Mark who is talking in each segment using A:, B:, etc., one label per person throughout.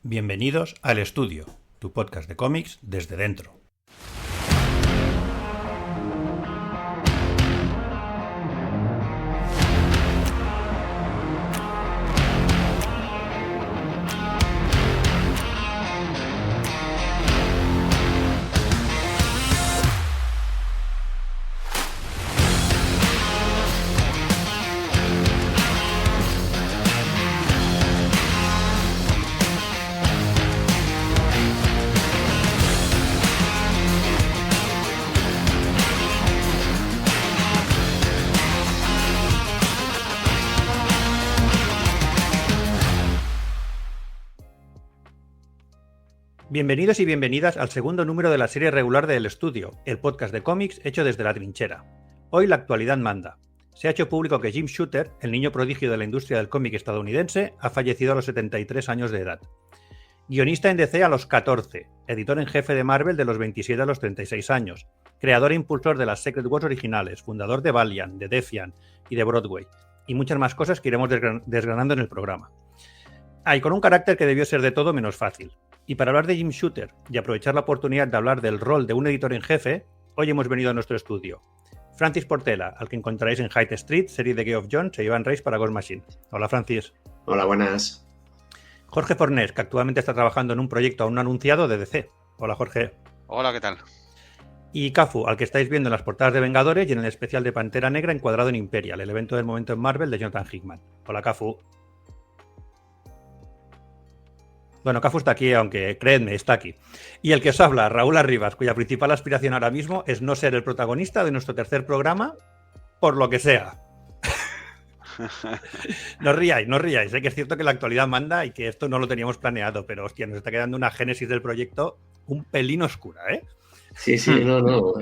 A: Bienvenidos al Estudio, tu podcast de cómics desde dentro. Bienvenidos y bienvenidas al segundo número de la serie regular de El Estudio, el podcast de cómics hecho desde la trinchera. Hoy la actualidad manda. Se ha hecho público que Jim Shooter, el niño prodigio de la industria del cómic estadounidense, ha fallecido a los 73 años de edad. Guionista en DC a los 14, editor en jefe de Marvel de los 27 a los 36 años, creador e impulsor de las Secret Wars originales, fundador de Valiant, de Defiant y de Broadway, y muchas más cosas que iremos desgranando en el programa. Y con un carácter que debió ser de todo menos fácil. Y para hablar de Jim Shooter y aprovechar la oportunidad de hablar del rol de un editor en jefe, hoy hemos venido a nuestro estudio Francis Portela, al que encontraréis en Hyde Street, serie de Geoff Johns e Ivan Reis para Ghost Machine. Hola, Francis.
B: Hola, buenas.
A: Jorge Fornés, que actualmente está trabajando en un proyecto aún no anunciado de DC. Hola, Jorge.
C: Hola, ¿qué tal?
A: Y Cafu, al que estáis viendo en las portadas de Vengadores y en el especial de Pantera Negra encuadrado en Imperial, el evento del momento en Marvel de Jonathan Hickman. Hola, Cafu. Bueno, Cafu está aquí, aunque creedme, está aquí. Y el que os habla, Raúl Arribas, cuya principal aspiración ahora mismo es no ser el protagonista de nuestro tercer programa, por lo que sea. No ríais, sé que es cierto que la actualidad manda y que esto no lo teníamos planeado, pero hostia, nos está quedando una génesis del proyecto un pelín oscura, ¿eh?
B: Sí, no.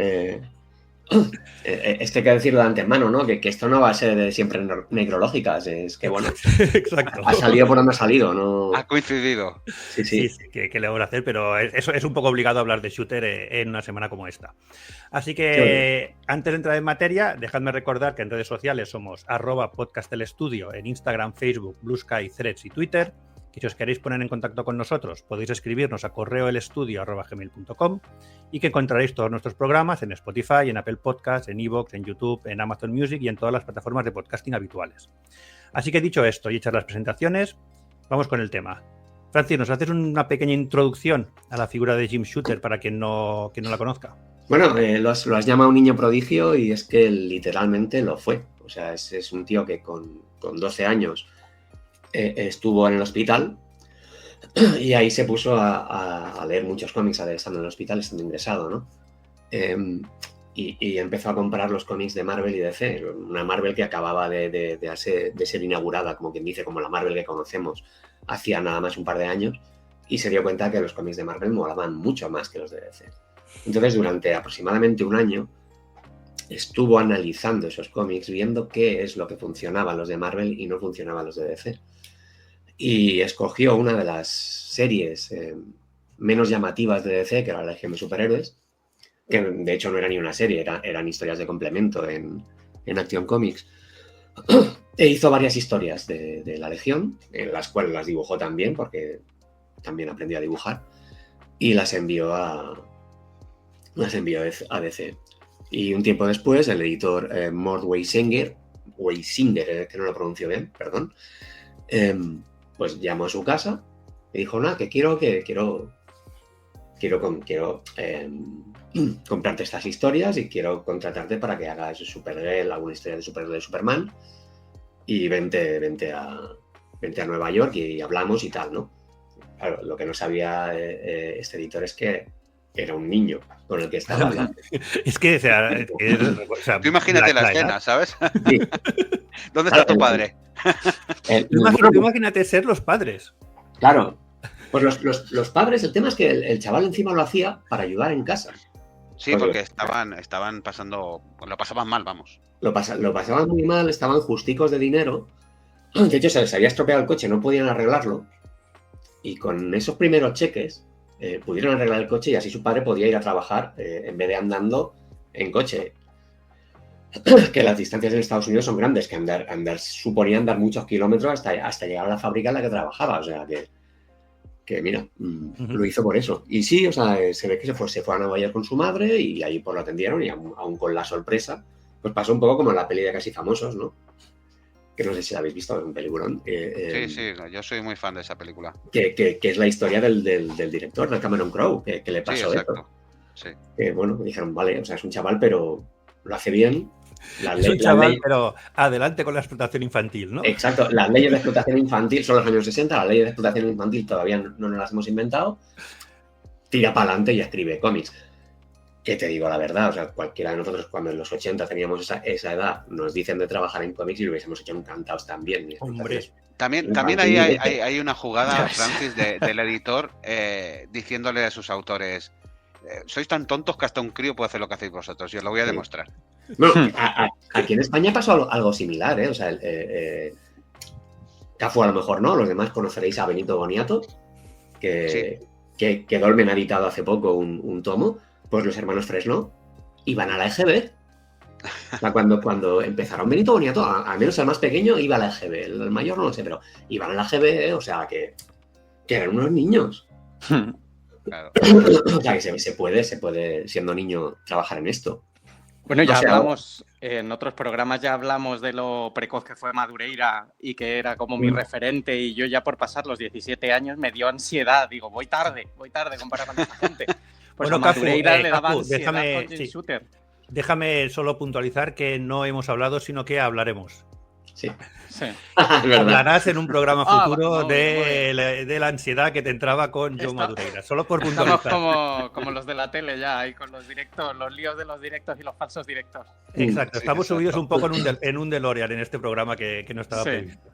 B: Es que hay que decirlo de antemano, ¿no? Que esto no va a ser de siempre necrológicas. Es que, bueno,
A: exacto.
B: Ha salido por donde ha salido, ¿no?
C: Ha coincidido.
A: Sí, que le vamos a hacer, pero eso es un poco obligado a hablar de Shooter en una semana como esta. Así que, antes de entrar en materia, dejadme recordar que en redes sociales somos @podcastelestudio en Instagram, Facebook, Blue Sky, Threads y Twitter. Y si os queréis poner en contacto con nosotros, podéis escribirnos a correoelestudio@gmail.com y que encontraréis todos nuestros programas en Spotify, en Apple Podcasts, en iVoox, en YouTube, en Amazon Music y en todas las plataformas de podcasting habituales. Así que dicho esto y hechas las presentaciones, vamos con el tema. Francis, ¿nos haces una pequeña introducción a la figura de Jim Shooter para quien no la conozca?
B: Bueno, lo has llamado un niño prodigio y es que literalmente lo fue. O sea, es un tío que con 12 años estuvo en el hospital y ahí se puso a leer muchos cómics estando en el hospital, estando ingresado, ¿no? Y empezó a comprar los cómics de Marvel y DC, una Marvel que acababa de ser inaugurada, como quien dice, como la Marvel que conocemos, hacía nada más un par de años, y se dio cuenta que los cómics de Marvel molaban mucho más que los de DC. Entonces, durante aproximadamente un año, estuvo analizando esos cómics, viendo qué es lo que funcionaba en los de Marvel y no funcionaba en los de DC. Y escogió una de las series menos llamativas de DC, que era la Legión de Superhéroes, que de hecho no era ni una serie, eran historias de complemento en Action Comics. E hizo varias historias de la Legión, en las cuales las dibujó también, porque también aprendió a dibujar, y las envió a DC. Y un tiempo después, el editor Mort Weisinger, que no lo pronuncio bien, perdón, pues llamó a su casa y dijo, nada, que quiero comprarte estas historias y quiero contratarte para que hagas Supergirl, alguna historia de Supergirl de Superman, y vente a Nueva York y hablamos y tal, ¿no? Claro, lo que no sabía este editor es que era un niño con el que estaba hablando.
A: Es que, o sea,
C: tú imagínate la escena, ¿sabes?
B: Sí.
C: ¿Dónde está tu padre?
A: Tú imagínate ser los padres.
B: Claro. Pues los padres, el tema es que el chaval encima lo hacía para ayudar en casa.
C: Sí, porque estaban pasando, lo pasaban mal, vamos.
B: Lo pasaban muy mal, estaban justicos de dinero. De hecho, se les había estropeado el coche, no podían arreglarlo. Y con esos primeros cheques pudieron arreglar el coche y así su padre podía ir a trabajar en vez de andando en coche. Que las distancias en Estados Unidos son grandes, que suponía andar muchos kilómetros hasta llegar a la fábrica en la que trabajaba. O sea que que mira, lo hizo por eso. Y sí, o sea, se ve que se fue a Nueva York con su madre y ahí pues lo atendieron y aún con la sorpresa, pues pasó un poco como en la peli de Casi Famosos, ¿no? Que no sé si la habéis visto, es un peliculón.
C: Sí, yo soy muy fan de esa película.
B: Que es la historia del director, del Cameron Crowe, que le pasó esto.
C: Sí.
B: Bueno, dijeron, vale, o sea, es un chaval, pero lo hace bien.
A: Es un chaval, pero adelante con la explotación infantil, ¿no?
B: Exacto, las leyes de explotación infantil son los años 60, las leyes de explotación infantil todavía no nos las hemos inventado. Tira para adelante y escribe cómics. Que te digo la verdad, o sea, cualquiera de nosotros cuando en los 80 teníamos esa edad, nos dicen de trabajar en cómics y lo hubiésemos hecho encantados también.
A: Hombre.
C: También hay una jugada, Francis, del editor diciéndole a sus autores: sois tan tontos que hasta un crío puede hacer lo que hacéis vosotros, y os lo voy a demostrar.
B: Bueno, aquí en España pasó algo similar, ¿eh? O sea, Cafu a lo mejor no, los demás conoceréis a Benito Boniato, que Dolmen ha editado hace poco un tomo. Pues los hermanos Fresno iban a la EGB. O sea, cuando empezaron Benito Boniato, al menos el más pequeño iba a la EGB, el mayor no lo sé, pero iban a la EGB, o sea, que eran unos niños.
C: Claro.
B: O sea, que se puede, siendo niño, trabajar en esto.
D: Bueno, ya hablamos, en otros programas ya hablamos de lo precoz que fue Madureira y que era como mi referente, y yo ya por pasar los 17 años me dio ansiedad. Digo, voy tarde comparado con esta gente. Pues
A: bueno,
D: a Madureira le daba
A: Cafu,
D: ansiedad con Jim Shooter.
A: Déjame solo puntualizar que no hemos hablado, sino que hablaremos.
B: Sí.
A: Hablarás en un programa futuro de la ansiedad que te entraba con Joe Madureira. Solo por puntualizar.
D: Estamos como los de la tele ya, ahí con los directos, los líos de los directos y los falsos directos.
A: Exacto, estamos subidos un poco en un DeLorean en este programa que no estaba previsto.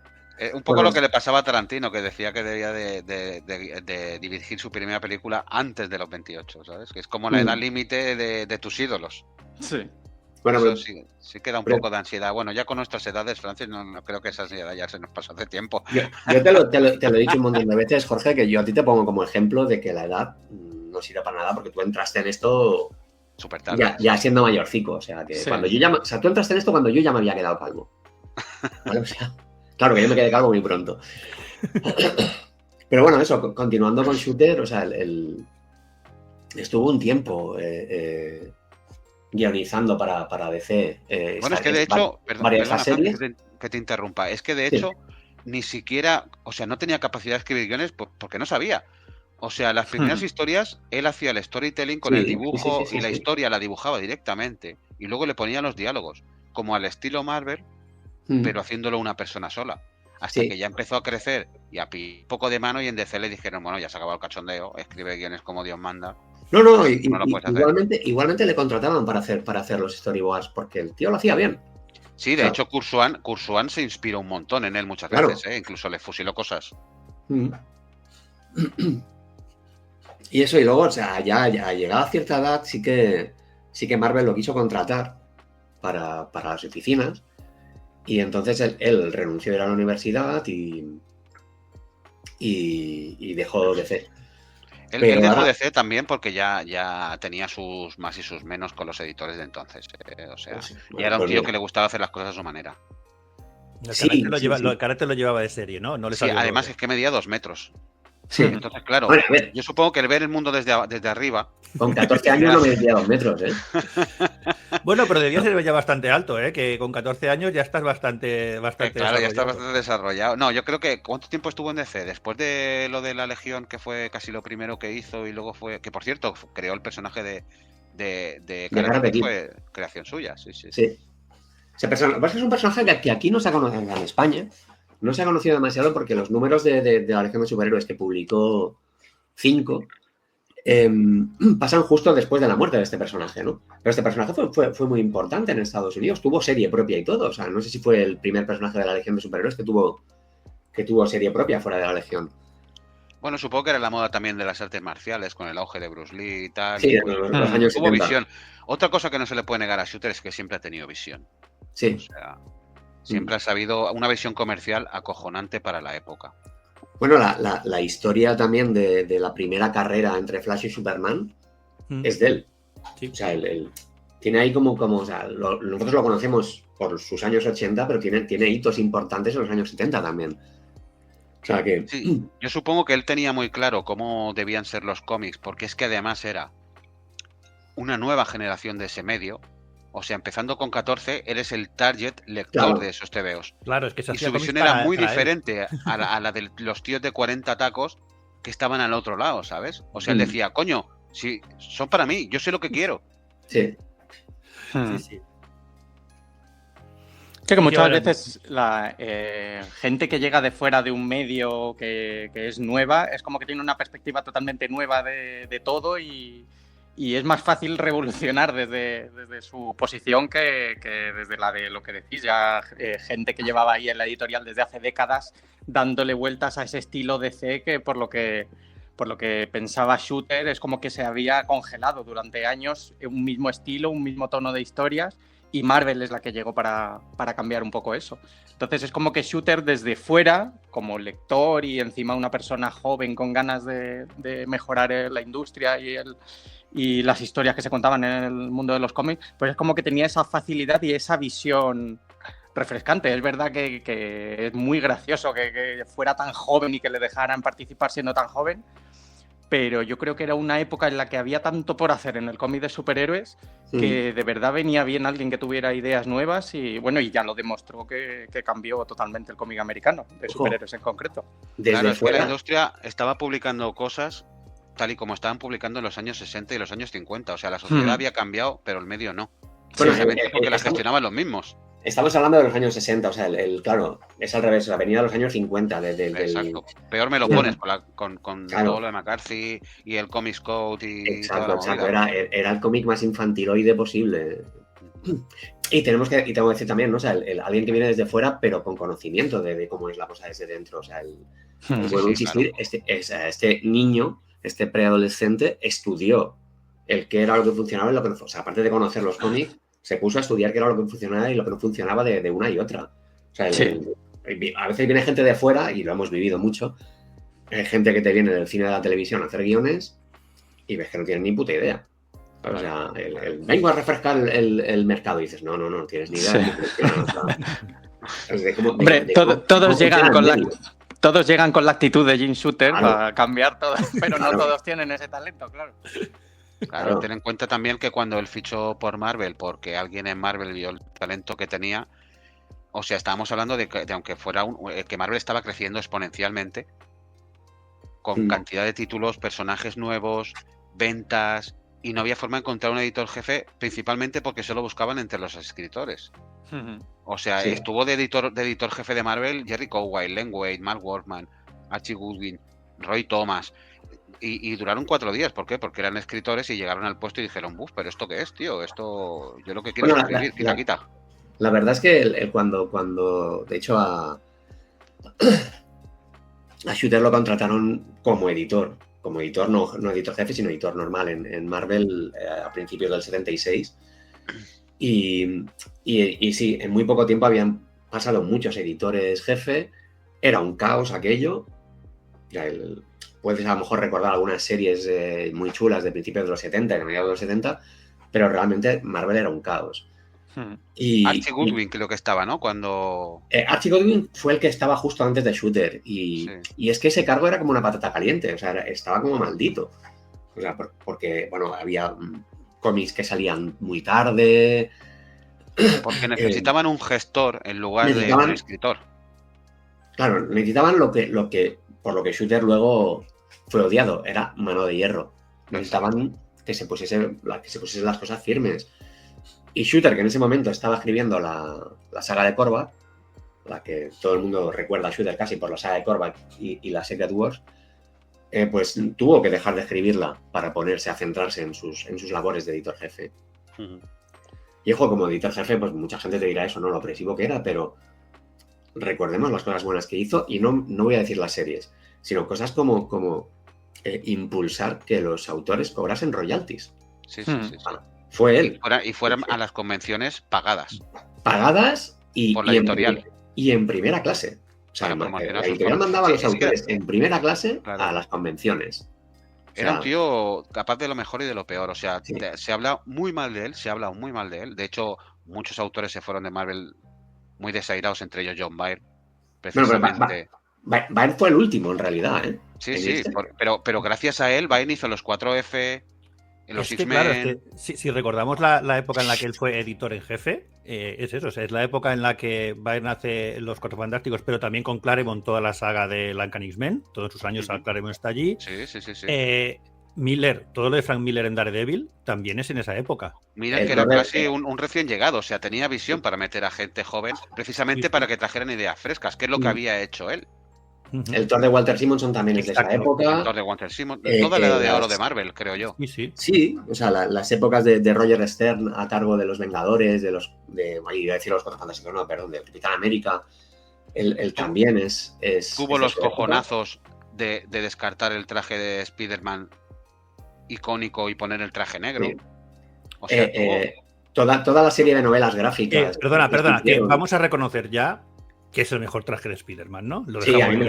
C: Un poco lo que le pasaba a Tarantino, que decía que debía de dirigir su primera película antes de los 28, ¿sabes? Que es como la edad límite de tus ídolos.
D: Sí.
B: Bueno,
C: eso sí queda un poco de ansiedad. Bueno, ya con nuestras edades, Francis, no creo que esa ansiedad ya se nos pasó hace tiempo.
B: Yo te lo he dicho un montón de veces, Jorge, que yo a ti te pongo como ejemplo de que la edad no sirve para nada porque tú entraste en esto
C: súper tarde.
B: Ya siendo mayorcico. O sea, que cuando tú entraste en esto cuando yo ya me había quedado calvo. ¿Vale? O sea, claro que yo me quedé calvo muy pronto. Pero bueno, eso, continuando con Shooter, o sea, estuvo un tiempo guionizando para DC.
C: Bueno, es que de hecho,
B: perdona, series.
C: Que te interrumpa, es que de hecho ni siquiera, o sea, no tenía capacidad de escribir guiones porque no sabía. O sea, las primeras historias, él hacía el storytelling con el dibujo y la historia la dibujaba directamente y luego le ponía los diálogos, como al estilo Marvel, pero haciéndolo una persona sola. Hasta que ya empezó a crecer y a poco de mano, y en DC le dijeron, bueno, ya se acabó el cachondeo, escribe guiones como Dios manda.
B: No, igualmente le contrataban para hacer los storyboards, porque el tío lo hacía bien.
C: Sí, de hecho, Kursuan se inspiró un montón en él muchas veces, incluso le fusiló cosas.
B: Y eso, y luego, o sea, ya llegada a cierta edad, sí que Marvel lo quiso contratar para las oficinas, y entonces él renunció a ir a la universidad y dejó DC.
C: Él dejó DC también porque ya tenía sus más y sus menos con los editores de entonces. O sea, ya era un tío que le gustaba hacer las cosas a su manera.
A: El carácter lo llevaba de serie, ¿no?
C: Además es que medía 2 metros.
B: Sí.
C: Entonces, claro, yo supongo que el ver el mundo desde arriba...
B: Con 14 años no medía 2 metros, ¿eh?
A: Bueno, pero debía ser ya bastante alto, ¿eh? Que con 14 años ya estás bastante
C: claro, ya estás bastante desarrollado. No, yo creo que... ¿Cuánto tiempo estuvo en DC? Después de lo de la Legión, que fue casi lo primero que hizo, y luego fue... Que, por cierto, creó el personaje de Karate Kid, fue creación suya. Sí.
B: Es un personaje que aquí no se ha conocido en España. No se ha conocido demasiado porque los números de la Legión de Superhéroes que publicó 5 pasan justo después de la muerte de este personaje, ¿no? Pero este personaje fue muy importante en Estados Unidos. Tuvo serie propia y todo. O sea, no sé si fue el primer personaje de la Legión de Superhéroes que tuvo serie propia fuera de la Legión.
C: Bueno, supongo que era la moda también de las artes marciales, con el auge de Bruce Lee y tal.
B: Sí, en los años 70.
C: Visión. Otra cosa que no se le puede negar a Shooter es que siempre ha tenido visión.
B: Sí.
C: O sea, siempre ha sabido una visión comercial acojonante para la época.
B: Bueno, la historia también de la primera carrera entre Flash y Superman es de él. Sí. O sea, él tiene ahí como o sea, nosotros lo conocemos por sus años 80, pero tiene hitos importantes en los años 70 también. O sea que...
C: Sí, yo supongo que él tenía muy claro cómo debían ser los cómics, porque es que además era una nueva generación de ese medio. O sea, empezando con 14, eres el target lector de esos TVOs.
A: Claro, es que
C: y su visión era muy diferente a la de los tíos de 40 tacos que estaban al otro lado, ¿sabes? O sea, él decía, coño, si son para mí, yo sé lo que quiero.
B: Sí.
D: Sí, que muchas veces la gente que llega de fuera de un medio que es nueva, es como que tiene una perspectiva totalmente nueva de todo y es más fácil revolucionar desde su posición que desde la de lo que decís, ya gente que llevaba ahí en la editorial desde hace décadas dándole vueltas a ese estilo DC que por lo que pensaba Shooter es como que se había congelado durante años un mismo estilo, un mismo tono de historias, y Marvel es la que llegó para cambiar un poco eso. Entonces es como que Shooter desde fuera, como lector y encima una persona joven con ganas de mejorar la industria y las historias que se contaban en el mundo de los cómics, pues es como que tenía esa facilidad y esa visión refrescante. Es verdad que es muy gracioso que fuera tan joven y que le dejaran participar siendo tan joven, pero yo creo que era una época en la que había tanto por hacer en el cómic de superhéroes que de verdad venía bien alguien que tuviera ideas nuevas y bueno, y ya lo demostró que cambió totalmente el cómic americano, de superhéroes en concreto.
C: Claro, es que la industria estaba publicando cosas tal y como estaban publicando en los años 60 y los años 50. O sea, la sociedad había cambiado, pero el medio no.
B: Bueno,
C: porque la gestionaban los mismos.
B: Estamos hablando de los años 60, o sea, claro, es al revés, la venida de los años 50.
C: Exacto. Peor me lo pones con claro. Todo lo de McCarthy y el Comics Code y
B: exacto. Era el cómic más infantiloide posible. Y tengo que decir también, ¿no? O sea, alguien que viene desde fuera, pero con conocimiento de cómo es la cosa desde dentro. O sea, vuelvo a insistir, claro. Este niño, este preadolescente, estudió el qué era lo que funcionaba y lo que no. O sea, aparte de conocer los cómics, se puso a estudiar qué era lo que funcionaba y lo que no funcionaba de una y otra. O sea, a veces viene gente de fuera, y lo hemos vivido mucho, hay gente que te viene del cine de la televisión a hacer guiones y ves que no tienen ni puta idea. O sea, vengo a refrescar el mercado y dices, no tienes ni idea.
D: Hombre, todos llegan con la actitud de Jim Shooter para cambiar todo, pero no todos tienen ese talento, claro.
C: Claro, ten en cuenta también que cuando él fichó por Marvel, porque alguien en Marvel vio el talento que tenía, o sea, estábamos hablando de aunque fuera que Marvel estaba creciendo exponencialmente, con cantidad de títulos, personajes nuevos, ventas, y no había forma de encontrar un editor jefe, principalmente porque solo buscaban entre los escritores. O sea, estuvo de editor jefe de Marvel Jerry Conway, Len Wein, Mark Workman, Archie Goodwin, Roy Thomas. Y duraron 4 días. ¿Por qué? Porque eran escritores y llegaron al puesto y dijeron, buf, ¿pero esto qué es, tío? Esto yo lo que quiero es escribir, quita.
B: La verdad es que cuando de hecho a Shooter lo contrataron como editor, no editor jefe, sino editor normal en Marvel a principios del 76. Y sí, en muy poco tiempo habían pasado muchos editores jefe, era un caos aquello. Puedes a lo mejor recordar algunas series muy chulas de principios de los 70, de mediados de los 70, pero realmente Marvel era un caos.
C: Archie Goodwin creo que estaba, ¿no? Cuando...
B: Archie Goodwin fue el que estaba justo antes de Shooter y es que ese cargo era como una patata caliente, o sea, estaba como maldito. O sea, porque, bueno, había cómics que salían muy tarde.
C: Porque necesitaban un gestor en lugar de un escritor.
B: Claro, necesitaban lo que por lo que Shooter luego fue odiado, era mano de hierro. Necesitaban que se pusiesen las cosas firmes. Y Shooter, que en ese momento estaba escribiendo la saga de Korvac, la que todo el mundo recuerda a Shooter casi por la saga de Korvac y la Secret Wars, pues tuvo que dejar de escribirla para ponerse a centrarse en sus labores de editor jefe. Y ojo, como editor jefe, pues mucha gente te dirá eso, ¿no? Lo opresivo que era, pero recordemos las cosas buenas que hizo y no voy a decir las series, sino cosas como impulsar que los autores cobrasen royalties.
C: Sí.
B: Fue él.
C: Y fueran a las convenciones pagadas.
B: Pagadas
C: por la editorial.
B: Y en primera clase. O sea, la editorial mandaba a los autores en primera clase a las convenciones.
C: Era un tío capaz de lo mejor y de lo peor. O sea, se habla muy mal de él. De hecho, muchos autores se fueron de Marvel muy desairados, entre ellos John Byrne. Precisamente.
B: Byrne fue el último, en realidad, ¿eh?
C: Sí, pero gracias a él, Byrne hizo los 4F, los X-Men...
A: Claro, es que si recordamos la época en la que él fue editor en jefe, es eso, o sea, es la época en la que Byrne hace los Cuatro Fantásticos, pero también con Claremont toda la saga de Uncanny X-Men, todos sus años Claremont está allí.
C: Sí.
A: Miller, todo lo de Frank Miller en Daredevil también es en esa época.
C: Mira que era casi un recién llegado, o sea, tenía visión para meter a gente joven, precisamente para que trajeran ideas frescas, que es lo que había hecho él.
B: El Thor de Walter Simonson también es de esa época.
C: El Thor de Walter Simonson, toda la edad de oro de Marvel, creo yo.
B: Sí, o sea, las épocas de Roger Stern a cargo de los Vengadores, de los Cuatro Fantásticos, no, perdón, de Capitán América, él también es
C: tuvo los cojonazos de descartar el traje de Spider-Man icónico y poner el traje negro.
B: Sí. O sea, toda la serie de novelas gráficas.
A: Perdona, que vamos a reconocer ya que es el mejor traje de Spider-Man, ¿no? Lo
B: sí, a mí me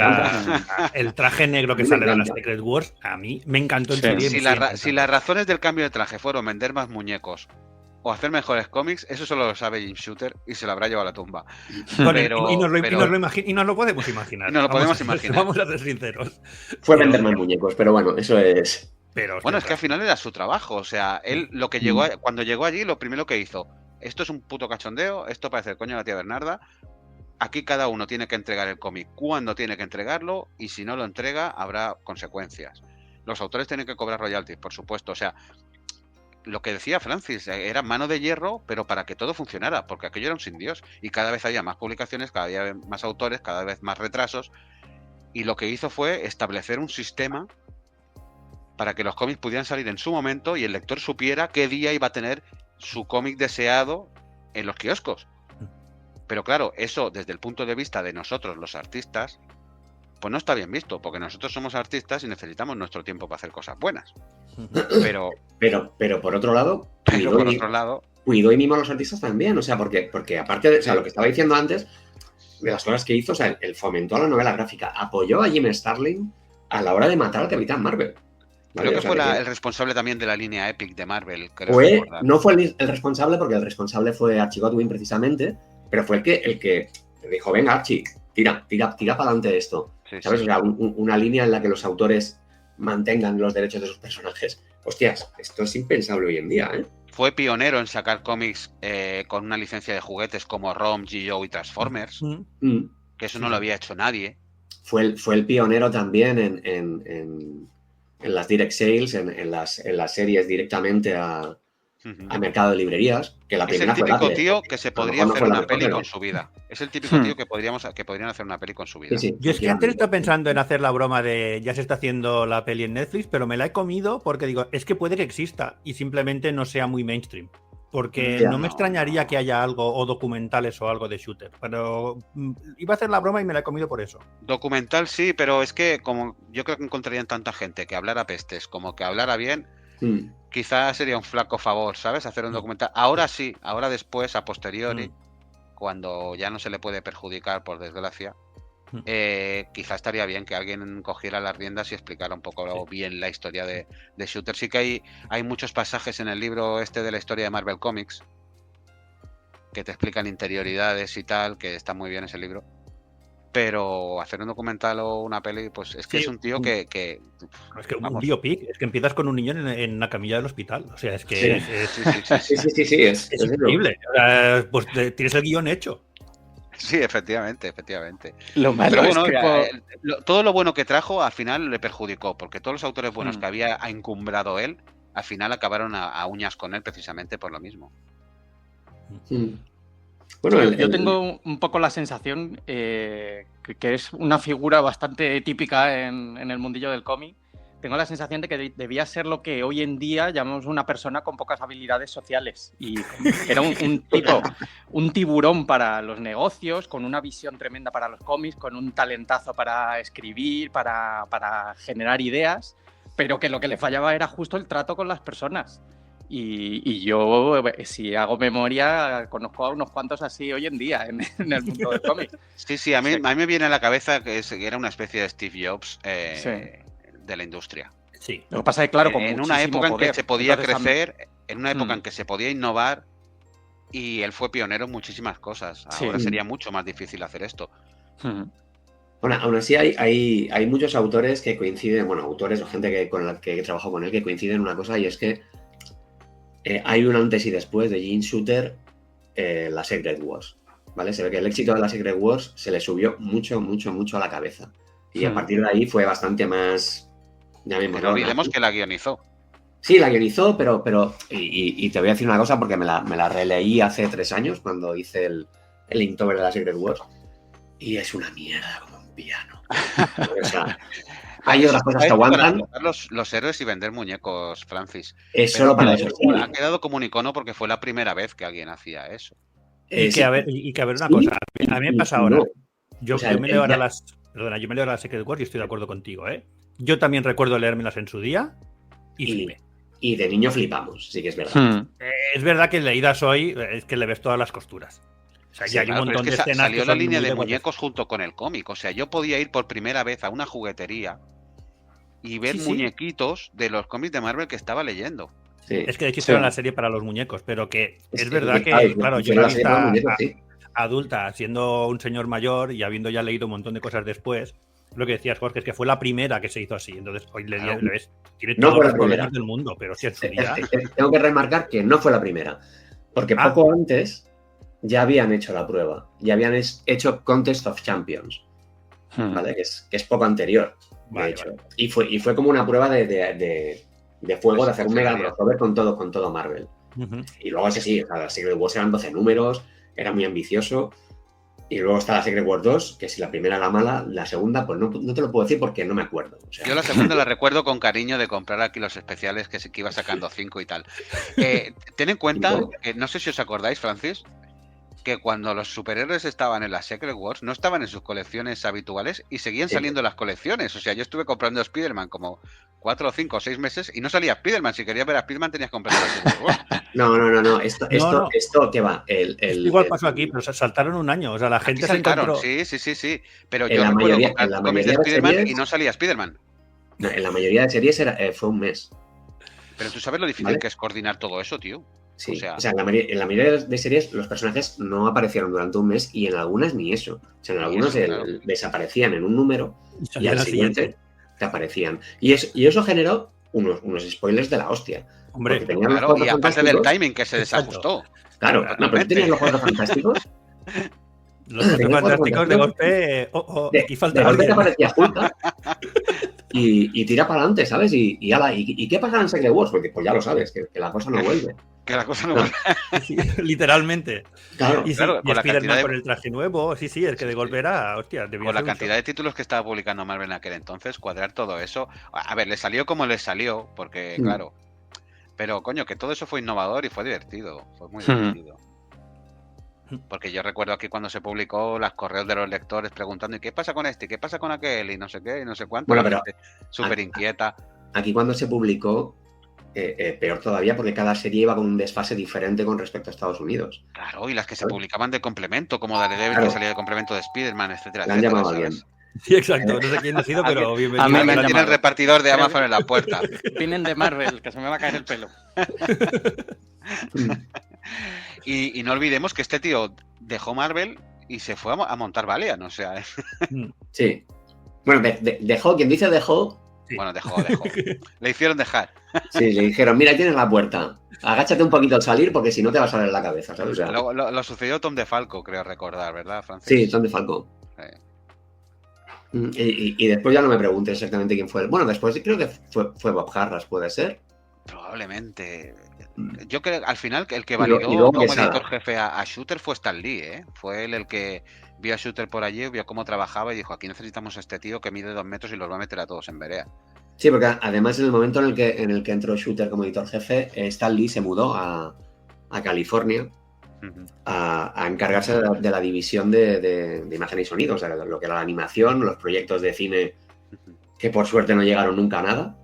A: el traje negro que sale de las Secret Wars, a mí me encantó en serie.
C: Si las razones del cambio de traje fueron vender más muñecos o hacer mejores cómics, eso solo lo sabe Jim Shooter y se lo habrá llevado a la tumba.
A: Bueno, y nos lo podemos imaginar.
C: No lo podemos imaginar.
A: Vamos a ser sinceros.
B: Fue vender más muñecos, pero bueno, eso es...
C: Bueno, es que al final era su trabajo, o sea, él lo que cuando llegó allí, lo primero que hizo, esto es un puto cachondeo, esto parece el coño de la tía Bernarda, aquí cada uno tiene que entregar el cómic cuando tiene que entregarlo y si no lo entrega habrá consecuencias. Los autores tienen que cobrar royalties, por supuesto, o sea, lo que decía Francis, era mano de hierro, pero para que todo funcionara, porque aquello era un sin Dios y cada vez había más publicaciones, cada vez había más autores, cada vez más retrasos y lo que hizo fue establecer un sistema para que los cómics pudieran salir en su momento y el lector supiera qué día iba a tener su cómic deseado en los kioscos. Pero claro, eso desde el punto de vista de nosotros los artistas, pues no está bien visto, porque nosotros somos artistas y necesitamos nuestro tiempo para hacer cosas buenas. Pero
B: por otro lado, cuidó y mimó a los artistas también, o sea, porque aparte de lo que estaba diciendo antes, de las cosas que hizo, o sea, él fomentó la novela gráfica, apoyó a Jim Starlin a la hora de matar al Capitán Marvel.
C: Creo que fue el responsable también de la línea Epic de Marvel.
B: No fue el responsable, porque el responsable fue Archie Godwin precisamente, pero fue el que dijo, venga Archie, tira para adelante esto. Sí, ¿sabes? Sí. O sea, una línea en la que los autores mantengan los derechos de sus personajes. Hostias, esto es impensable hoy en día, ¿eh?
C: Fue pionero en sacar cómics con una licencia de juguetes como ROM, G.I.Joe y Transformers, que eso no lo había hecho nadie.
B: Fue el pionero también en las direct sales, en las series directamente a mercado de librerías. Que la primera
C: es el típico tío que se podría hacer una peli con su vida. Es el típico tío que podrían hacer una peli con su vida.
A: Sí. Yo es que antes estaba pensando en hacer la broma de ya se está haciendo la peli en Netflix, pero me la he comido porque digo, es que puede que exista y simplemente no sea muy mainstream. Porque no me extrañaría que haya algo, o documentales o algo de Shooter. Pero iba a hacer la broma y me la he comido por eso.
C: Documental sí, pero es que como yo creo que encontrarían tanta gente que hablara pestes como que hablara bien, quizás sería un flaco favor, ¿sabes? Hacer un documental. Ahora sí, ahora después, a posteriori, cuando ya no se le puede perjudicar, por desgracia, quizás estaría bien que alguien cogiera las riendas y explicara un poco bien la historia de Shooter. Sí que hay muchos pasajes en el libro de la historia de Marvel Comics que te explican interioridades y tal, que está muy bien ese libro. Pero hacer un documental o una peli, pues es que es un tío que
A: es que un biopic, es que empiezas con un niño en la camilla del hospital. O sea, es que es increíble. Pues tienes el guión hecho.
C: Sí, efectivamente.
D: Lo malo
C: pero bueno, es que todo lo bueno que trajo al final le perjudicó, porque todos los autores buenos que había encumbrado él, al final acabaron a uñas con él precisamente por lo mismo.
D: Bueno, yo tengo un poco la sensación que es una figura bastante típica en el mundillo del cómic. Tengo la sensación de que debía ser lo que hoy en día llamamos una persona con pocas habilidades sociales. Y era un tiburón para los negocios, con una visión tremenda para los cómics, con un talentazo para escribir, para generar ideas, pero que lo que le fallaba era justo el trato con las personas. Y yo, si hago memoria, conozco a unos cuantos así hoy en día en el mundo del cómic.
C: Sí, a mí me viene a la cabeza que era una especie de Steve Jobs de la industria.
A: Sí.
D: Lo que pasa es que, claro,
C: en una época en que se podía crecer, en una época en que se podía innovar, y él fue pionero en muchísimas cosas. Ahora sería mucho más difícil hacer esto.
B: Bueno, aún así hay muchos autores que coinciden, bueno, autores o gente con la que he trabajado con él que coinciden en una cosa, y es que hay un antes y después de Jim Shooter, la Secret Wars, ¿vale? Se ve que el éxito de la Secret Wars se le subió mucho a la cabeza. Y a partir de ahí fue bastante más...
C: No olvidemos que la guionizó.
B: Sí, la guionizó, pero y te voy a decir una cosa porque me la releí hace 3 años cuando hice el Inktober de la Secret Wars, y es una mierda como un piano. O sea, hay otras cosas que aguantan.
C: Los héroes y vender muñecos, Francis.
B: Es solo para eso. Sí.
C: Ha quedado como un icono porque fue la primera vez que alguien hacía eso.
A: Y que a ver una cosa. A mí me pasa ahora. Yo me leo ahora las Secret Wars y estoy de acuerdo contigo, ¿eh? Yo también recuerdo leérmelas en su día y flipé.
B: Y de niño flipamos, sí que es verdad.
A: Es verdad que leídas hoy es que le ves todas las costuras. O sea,
C: sí, hay un montón de escenas. Salió la línea de muñecos junto con el cómic. O sea, yo podía ir por primera vez a una juguetería y ver muñequitos de los cómics de Marvel que estaba leyendo.
A: Sí. Es que de hecho hicieron la serie para los muñecos, pero que es verdad que, claro, yo la vi adulta, siendo un señor mayor y habiendo ya leído un montón de cosas después, lo que decías, Jorge, es que fue la primera que se hizo así. Entonces, hoy le ves, tiene todos los problemas del mundo, pero sí en su día.
B: Tengo que remarcar que no fue la primera, porque poco antes ya habían hecho la prueba, ya habían hecho Contest of Champions, ¿vale? Que es poco anterior, de hecho. Vale. Y fue como una prueba de fuego, de hacer un mega crossover con todo Marvel. Y luego sí, o sea, la Secret Wars eran 12 números, era muy ambicioso. Y luego está la Secret Wars 2, que si la primera era mala, la segunda, pues no te lo puedo decir porque no me acuerdo. O sea,
C: yo la segunda la recuerdo con cariño de comprar aquí los especiales que iba sacando 5 y tal. Ten en cuenta, que no sé si os acordáis, Francis, que cuando los superhéroes estaban en las Secret Wars, no estaban en sus colecciones habituales y seguían saliendo las colecciones. O sea, yo estuve comprando Spider-Man como 4 o 5 o 6 meses y no salía Spider-Man. Si querías ver a Spider-Man tenías que comprar las Secret Wars.
B: No. Esto ¿qué va?
A: Igual pasó aquí, pero saltaron un año. O sea, la gente se encontró...
C: Sí. Pero yo recuerdo comprar cómics de Spider-Man y no salía Spider-Man.
B: No, en la mayoría de series fue un mes.
C: Pero tú sabes lo difícil que es coordinar todo eso, tío.
B: Sí, o sea en la mayoría de series los personajes no aparecieron durante un mes y en algunas ni eso. O sea, en algunos desaparecían en un número y al siguiente te aparecían. Y eso generó unos spoilers de la hostia.
A: Hombre,
C: claro, y aparte del timing que se desajustó.
B: Claro, no, pero tenían los Cuatro Fantásticos.
A: Los Cuatro Fantásticos de golpe. Aquí falta
B: de golpe te aparecía Hulk y tira para adelante, ¿sabes? ¿Y qué pasa en Secret Wars? Porque pues ya lo sabes, que la cosa no vuelve.
C: Que la cosa no vuelve.
A: Sí, literalmente.
B: Claro,
A: y Spider-Man con el traje nuevo, sí, es que de golpe era, hostia.
C: Con la cantidad de títulos que estaba publicando Marvel en aquel entonces, cuadrar todo eso. A ver, le salió como le salió, porque claro. Pero coño, que todo eso fue innovador y fue divertido. Fue muy divertido. Porque yo recuerdo aquí cuando se publicó los correos de los lectores preguntando ¿y qué pasa con este? ¿Qué pasa con aquel? Y no sé qué, y no sé cuánto.
B: Bueno, pero
C: súper inquieta.
B: Aquí cuando se publicó, peor todavía, porque cada serie iba con un desfase diferente con respecto a Estados Unidos.
C: Claro, y las que se publicaban de complemento, como Daredevil, que salía de complemento de Spider-Man, etcétera.
B: La han llamado bien.
A: Sí, exacto. No sé quién ha sido, pero bienvenido.
C: A mí me tiene el repartidor de Amazon en la puerta.
D: Vienen de Marvel, que se me va a caer el pelo.
C: Y no olvidemos que este tío dejó Marvel y se fue a montar Valiant, o sea.
B: Sí. Bueno, dejó, quien dice dejó.
C: Sí. Bueno, dejó. Le hicieron dejar.
B: Sí, le dijeron, mira, ahí tienes la puerta. Agáchate un poquito al salir porque si no te va a salir en la cabeza, ¿sabes? O sea,
C: lo sucedió Tom DeFalco, creo recordar, ¿verdad, Francis?
B: Sí, Tom DeFalco. Sí. Y después ya no me preguntes exactamente quién fue. Bueno, después creo que fue Bob Harras, ¿puede ser?
C: Probablemente. Yo creo que al final el que validó como editor jefe a Shooter fue Stan Lee, ¿eh? Fue él el que vio a Shooter por allí, vio cómo trabajaba y dijo, aquí necesitamos a este tío que mide 2 metros y los va a meter a todos en Berea.
B: Sí, porque además en el momento en el que entró Shooter como editor jefe, Stan Lee se mudó a California a encargarse de la división de imagen y sonido, o sea, lo que era la animación, los proyectos de cine que por suerte no llegaron nunca a nada,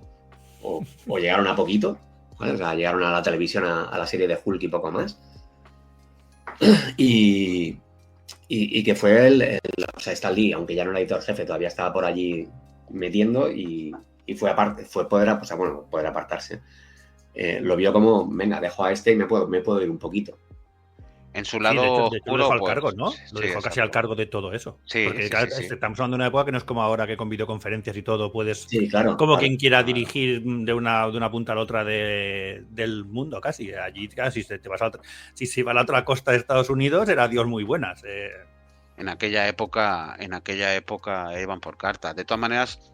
B: o llegaron a poquito, ¿vale? O sea, llegaron a la televisión a la serie de Hulk y poco más. Y que fue o sea, Stan Lee, aunque ya no era editor jefe, todavía estaba por allí metiendo y fue poder apartarse. Lo vio como, venga, dejo a este y me puedo ir un poquito.
C: En su
A: Sí,
C: lado
A: de hecho, lo
C: oscuro,
A: dejó al
C: pues,
A: cargo, ¿no? Lo
C: sí,
A: dejó casi al cargo de todo eso.
C: Sí,
A: Porque
C: sí,
A: claro,
C: sí, sí.
A: estamos hablando de una época que no es como ahora que con videoconferencias y todo puedes,
B: Sí, claro.
A: como
B: claro.
A: quien quiera dirigir de una punta a la otra del mundo casi. Allí casi si se va a la otra costa de Estados Unidos era Dios muy buenas.
C: En aquella época iban por carta. De todas maneras,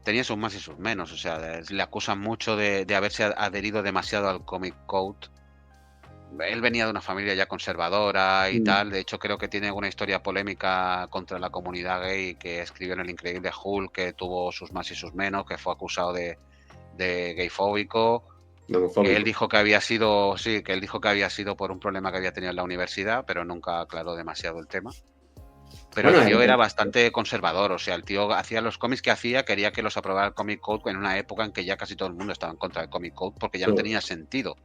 C: tenía sus más y sus menos. O sea, le acusan mucho de haberse adherido demasiado al Comic Code. Él venía de una familia ya conservadora y tal. De hecho, creo que tiene una historia polémica contra la comunidad gay que escribió en el Increíble Hulk, que tuvo sus más y sus menos, que fue acusado de gayfóbico. Que él dijo que había sido, sí, que él dijo que había sido por un problema que había tenido en la universidad, pero nunca aclaró demasiado el tema. Pero el tío era bastante conservador, o sea, el tío hacía los cómics que hacía, quería que los aprobara el Comic Code en una época en que ya casi todo el mundo estaba en contra del Comic Code porque ya no tenía sentido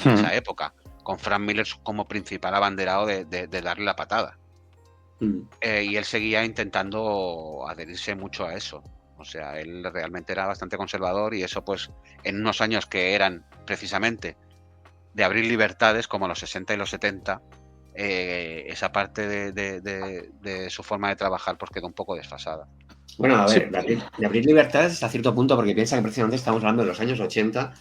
C: en esa época, con Frank Miller como principal abanderado de darle la patada. Y él seguía intentando adherirse mucho a eso. O sea, él realmente era bastante conservador y eso pues en unos años que eran precisamente de abrir libertades como los 60 y los 70, esa parte de su forma de trabajar pues quedó un poco desfasada.
B: Bueno, a ver, de abrir libertades hasta cierto punto, porque piensa que precisamente estamos hablando de los años 80,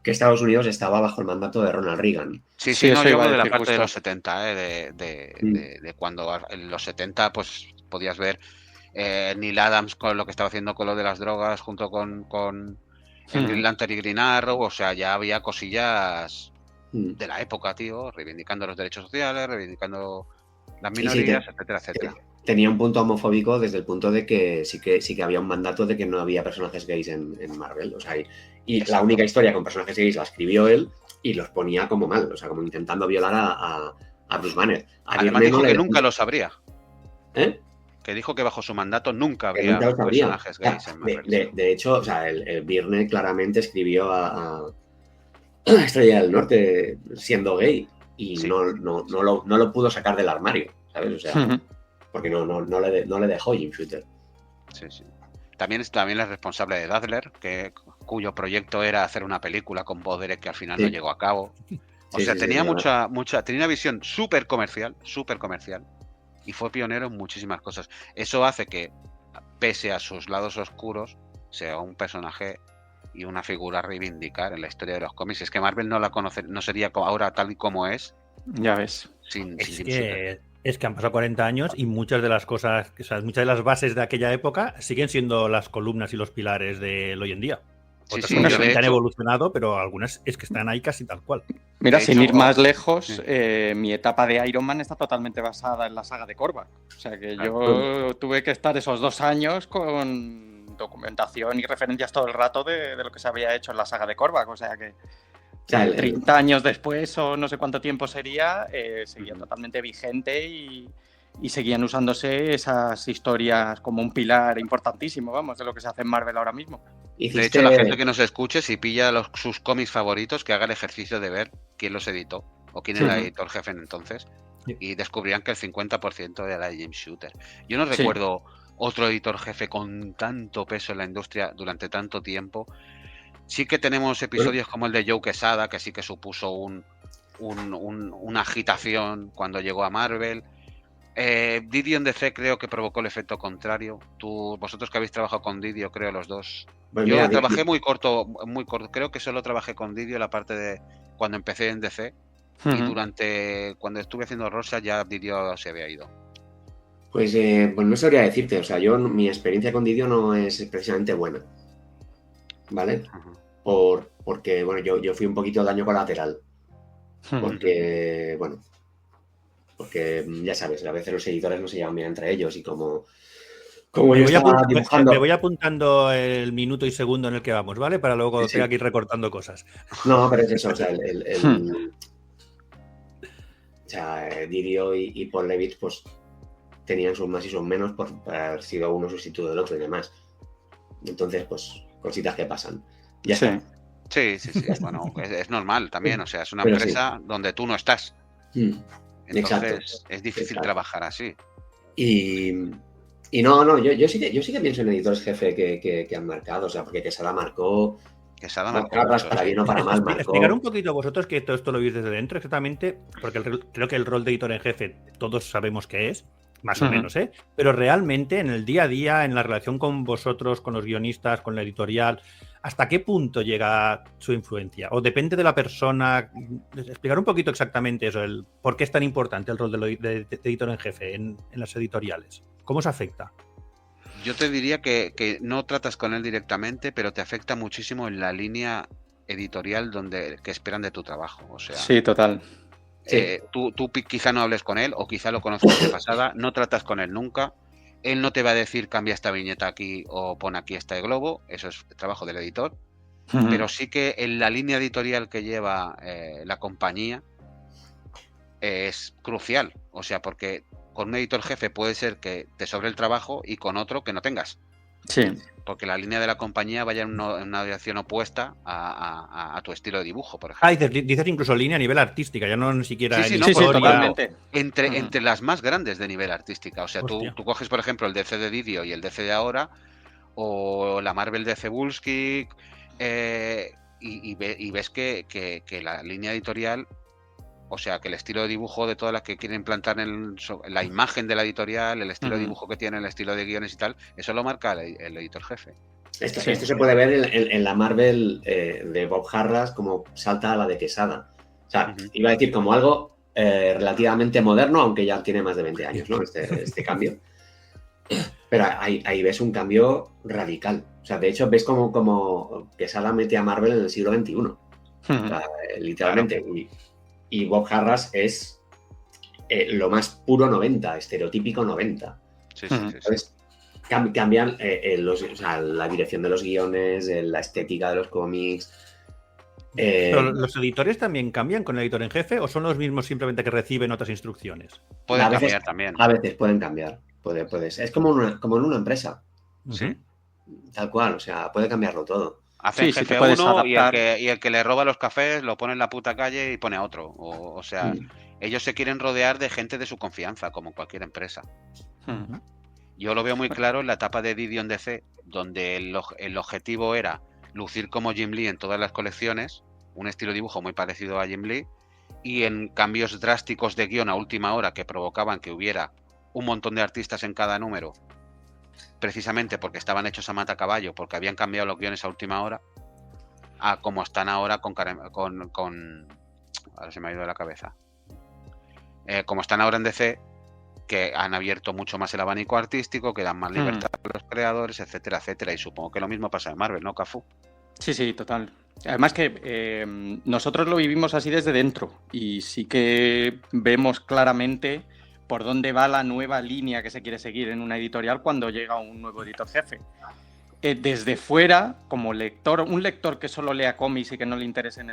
B: que Estados Unidos estaba bajo el mandato de Ronald Reagan.
C: Sí, no, yo hablo de la parte de los 70, de cuando en los 70 pues podías ver Neil Adams con lo que estaba haciendo con lo de las drogas junto con el Green Lantern y Green Arrow, o sea, ya había cosillas de la época, tío, reivindicando los derechos sociales, reivindicando las minorías, etcétera, etcétera.
B: Tenía un punto homofóbico desde el punto de que sí que había un mandato de que no había personajes gays en Marvel, o sea, y la única historia con personajes gays la escribió él y los ponía como mal, o sea, como intentando violar a Bruce Banner.
C: Además dijo que nunca lo sabría.
B: ¿Eh?
C: Que dijo que bajo su mandato nunca habría personajes gays en Marvel.
B: De hecho, o sea, el Byrne claramente escribió a Estrella del Norte siendo gay y no lo pudo sacar del armario, ¿sabes? O sea, porque no le dejó Jim Shooter.
C: Sí. También es responsable de Dazzler, cuyo proyecto era hacer una película con Bo Derek que al final no llegó a cabo. O sea, tenía tenía una visión súper comercial, y fue pionero en muchísimas cosas. Eso hace que, pese a sus lados oscuros, sea un personaje y una figura a reivindicar en la historia de los cómics. Es que Marvel no la conoce, no sería ahora tal y como es.
D: Ya ves.
A: Es que han pasado 40 años y muchas de las cosas, o sea, muchas de las bases de aquella época siguen siendo las columnas y los pilares del hoy en día. Otras cosas han evolucionado, pero algunas es que están ahí casi tal cual.
D: Mira, sin ir más lejos, mi etapa de Iron Man está totalmente basada en la saga de Korvac. O sea que yo tuve que estar esos 2 años con documentación y referencias todo el rato de lo que se había hecho en la saga de Korvac. O sea que 30 años después o no sé cuánto tiempo sería, seguía totalmente vigente y seguían usándose esas historias como un pilar importantísimo, vamos, de lo que se hace en Marvel ahora mismo.
C: De hecho, la gente que nos escuche, si pilla sus cómics favoritos, que haga el ejercicio de ver quién los editó o quién era el editor jefe entonces, y descubrirán que el 50% era de Jim Shooter. Yo no recuerdo otro editor jefe con tanto peso en la industria durante tanto tiempo. Sí que tenemos episodios como el de Joe Quesada, que sí que supuso una agitación cuando llegó a Marvel. Didio en DC creo que provocó el efecto contrario. Vosotros que habéis trabajado con Didio, creo los dos. Pues yo trabajé muy corto. Creo que solo trabajé con Didio la parte de cuando empecé en DC. Y cuando estuve haciendo Rosa ya Didio se había ido.
B: Pues no sabría decirte. O sea, mi experiencia con Didio no es precisamente buena. ¿Vale? Porque bueno, yo fui un poquito daño colateral. Porque ya sabes, a veces los editores no se llevan bien entre ellos y como yo estaba dibujando...
A: Me voy apuntando el minuto y segundo en el que vamos, ¿vale? Para luego tenga que ir recortando cosas.
B: No, pero es eso, o sea, Didio y Paul Levitz pues tenían sus más y sus menos por haber sido uno sustituto del otro y demás. Entonces, pues, cositas que pasan. Ya está.
C: Sí. Bueno, es normal también, o sea, es una empresa donde tú no estás. Entonces es difícil trabajar así.
B: Y no, yo sí que pienso en editores jefe que han marcado, o sea, porque Quesada marcó
C: Quesada
B: Bob
C: marcó
B: Harras,
C: mucho,
B: para
C: sí.
B: bien o para mal,
A: Explicar un
B: marcó.
A: poquito vosotros que todo esto lo veis desde dentro exactamente, porque creo que el rol de editor en jefe todos sabemos qué es, más o menos, ¿eh? Pero realmente en el día a día, en la relación con vosotros, con los guionistas, con la editorial, ¿hasta qué punto llega su influencia? ¿O depende de la persona? Explicar un poquito exactamente eso, el por qué es tan importante el rol de editor en jefe en las editoriales. ¿Cómo se afecta?
C: Yo te diría que no tratas con él directamente, pero te afecta muchísimo en la línea editorial que esperan de tu trabajo. O sea,
D: Sí, total.
C: tú quizá no hables con él o quizá lo conozcas de pasada, no tratas con él nunca. Él no te va a decir cambia esta viñeta aquí o pon aquí este globo, eso es trabajo del editor. Pero sí que en la línea editorial que lleva la compañía es crucial. O sea, porque con un editor jefe puede ser que te sobre el trabajo y con otro que no tengas.
D: Sí.
C: Porque la línea de la compañía vaya en una dirección opuesta a tu estilo de dibujo, por ejemplo.
A: Dices incluso línea a nivel artística, ya no ni siquiera
C: Sí,
A: en
C: no,
A: historia.
D: totalmente.
C: Entre las más grandes de nivel artística. O sea, tú coges, por ejemplo, el DC de Didio y el DC de ahora, o la Marvel de Cebulski, y ves que la línea editorial, o sea, que el estilo de dibujo de todas las que quieren plantar en la imagen de la editorial, el estilo de dibujo que tiene, el estilo de guiones y tal, eso lo marca el editor jefe.
B: Esto se puede ver en la Marvel de Bob Harras, como salta a la de Quesada. O sea, iba a decir como algo relativamente moderno, aunque ya tiene más de 20 años, ¿no? Este cambio. Pero ahí ves un cambio radical. O sea, de hecho, ves como Quesada mete a Marvel en el siglo XXI. O sea, literalmente. Claro. Y Bob Harras es lo más puro 90, estereotípico 90.
C: Sí.
B: Entonces, cambian la dirección de los guiones, la estética de los cómics.
A: ¿Pero los editores también cambian con el editor en jefe o son los mismos simplemente que reciben otras instrucciones?
C: Pueden cambiar también.
B: A veces pueden cambiar. Puedes. Es como en una empresa.
C: Sí.
B: Tal cual, o sea, puede cambiarlo todo.
C: Hacen jefe uno y el que le roba los cafés lo pone en la puta calle y pone a otro. O sea, ellos se quieren rodear de gente de su confianza, como cualquier empresa. Yo lo veo muy claro en la etapa de Didio en DC, donde el objetivo era lucir como Jim Lee en todas las colecciones, un estilo de dibujo muy parecido a Jim Lee, y en cambios drásticos de guión a última hora que provocaban que hubiera un montón de artistas en cada número, precisamente porque estaban hechos a matacaballo, porque habían cambiado los guiones a última hora, a como están ahora con ahora se me ha ido de la cabeza. Como están ahora en DC, que han abierto mucho más el abanico artístico, que dan más libertad a los creadores, etcétera, etcétera. Y supongo que lo mismo pasa en Marvel, ¿no, Cafú?
D: Sí, total. Además que nosotros lo vivimos así desde dentro y sí que vemos claramente por dónde va la nueva línea que se quiere seguir en una editorial cuando llega un nuevo editor jefe. Desde fuera, como lector, un lector que solo lea cómics y que no le interesen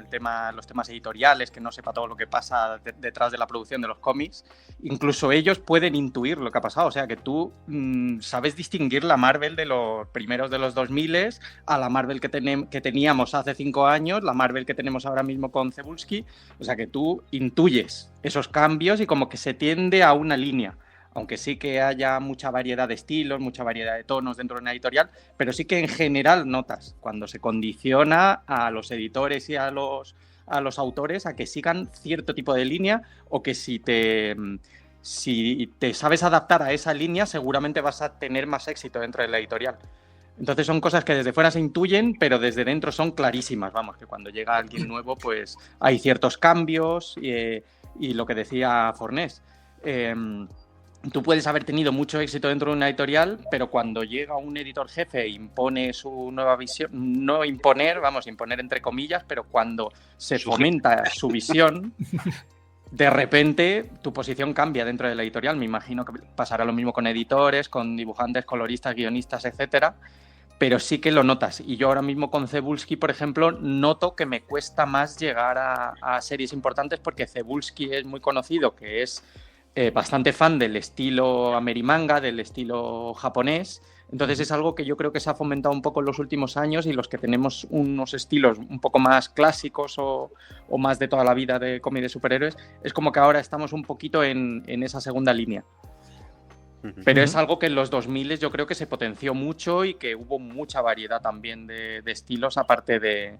D: los temas editoriales, que no sepa todo lo que pasa detrás de la producción de los cómics, incluso ellos pueden intuir lo que ha pasado. O sea, que tú sabes distinguir la Marvel de los primeros de los 2000 a la Marvel que teníamos hace 5 años, la Marvel que tenemos ahora mismo con Cebulski. O sea, que tú intuyes esos cambios y como que se tiende a una línea. Aunque sí que haya mucha variedad de estilos, mucha variedad de tonos dentro de una editorial, pero sí que en general notas cuando se condiciona a los editores y a los autores a que sigan cierto tipo de línea o que si te sabes adaptar a esa línea seguramente vas a tener más éxito dentro de la editorial. Entonces son cosas que desde fuera se intuyen, pero desde dentro son clarísimas. Vamos, que cuando llega alguien nuevo pues hay ciertos cambios y lo que decía Fornés. Tú puedes haber tenido mucho éxito dentro de una editorial, pero cuando llega un editor jefe e impone su nueva visión, no imponer, imponer entre comillas, pero cuando se fomenta su visión, de repente tu posición cambia dentro de la editorial. Me imagino que pasará lo mismo con editores, con dibujantes, coloristas, guionistas, etcétera, pero sí que lo notas. Y yo ahora mismo con Cebulski, por ejemplo, noto que me cuesta más llegar a series importantes porque Cebulski es muy conocido, que es bastante fan del estilo amerimanga, del estilo japonés. Entonces es algo que yo creo que se ha fomentado un poco en los últimos años y los que tenemos unos estilos un poco más clásicos o más de toda la vida de cómic de superhéroes, es como que ahora estamos un poquito en esa segunda línea. Pero es algo que en los 2000 yo creo que se potenció mucho y que hubo mucha variedad también de estilos, aparte de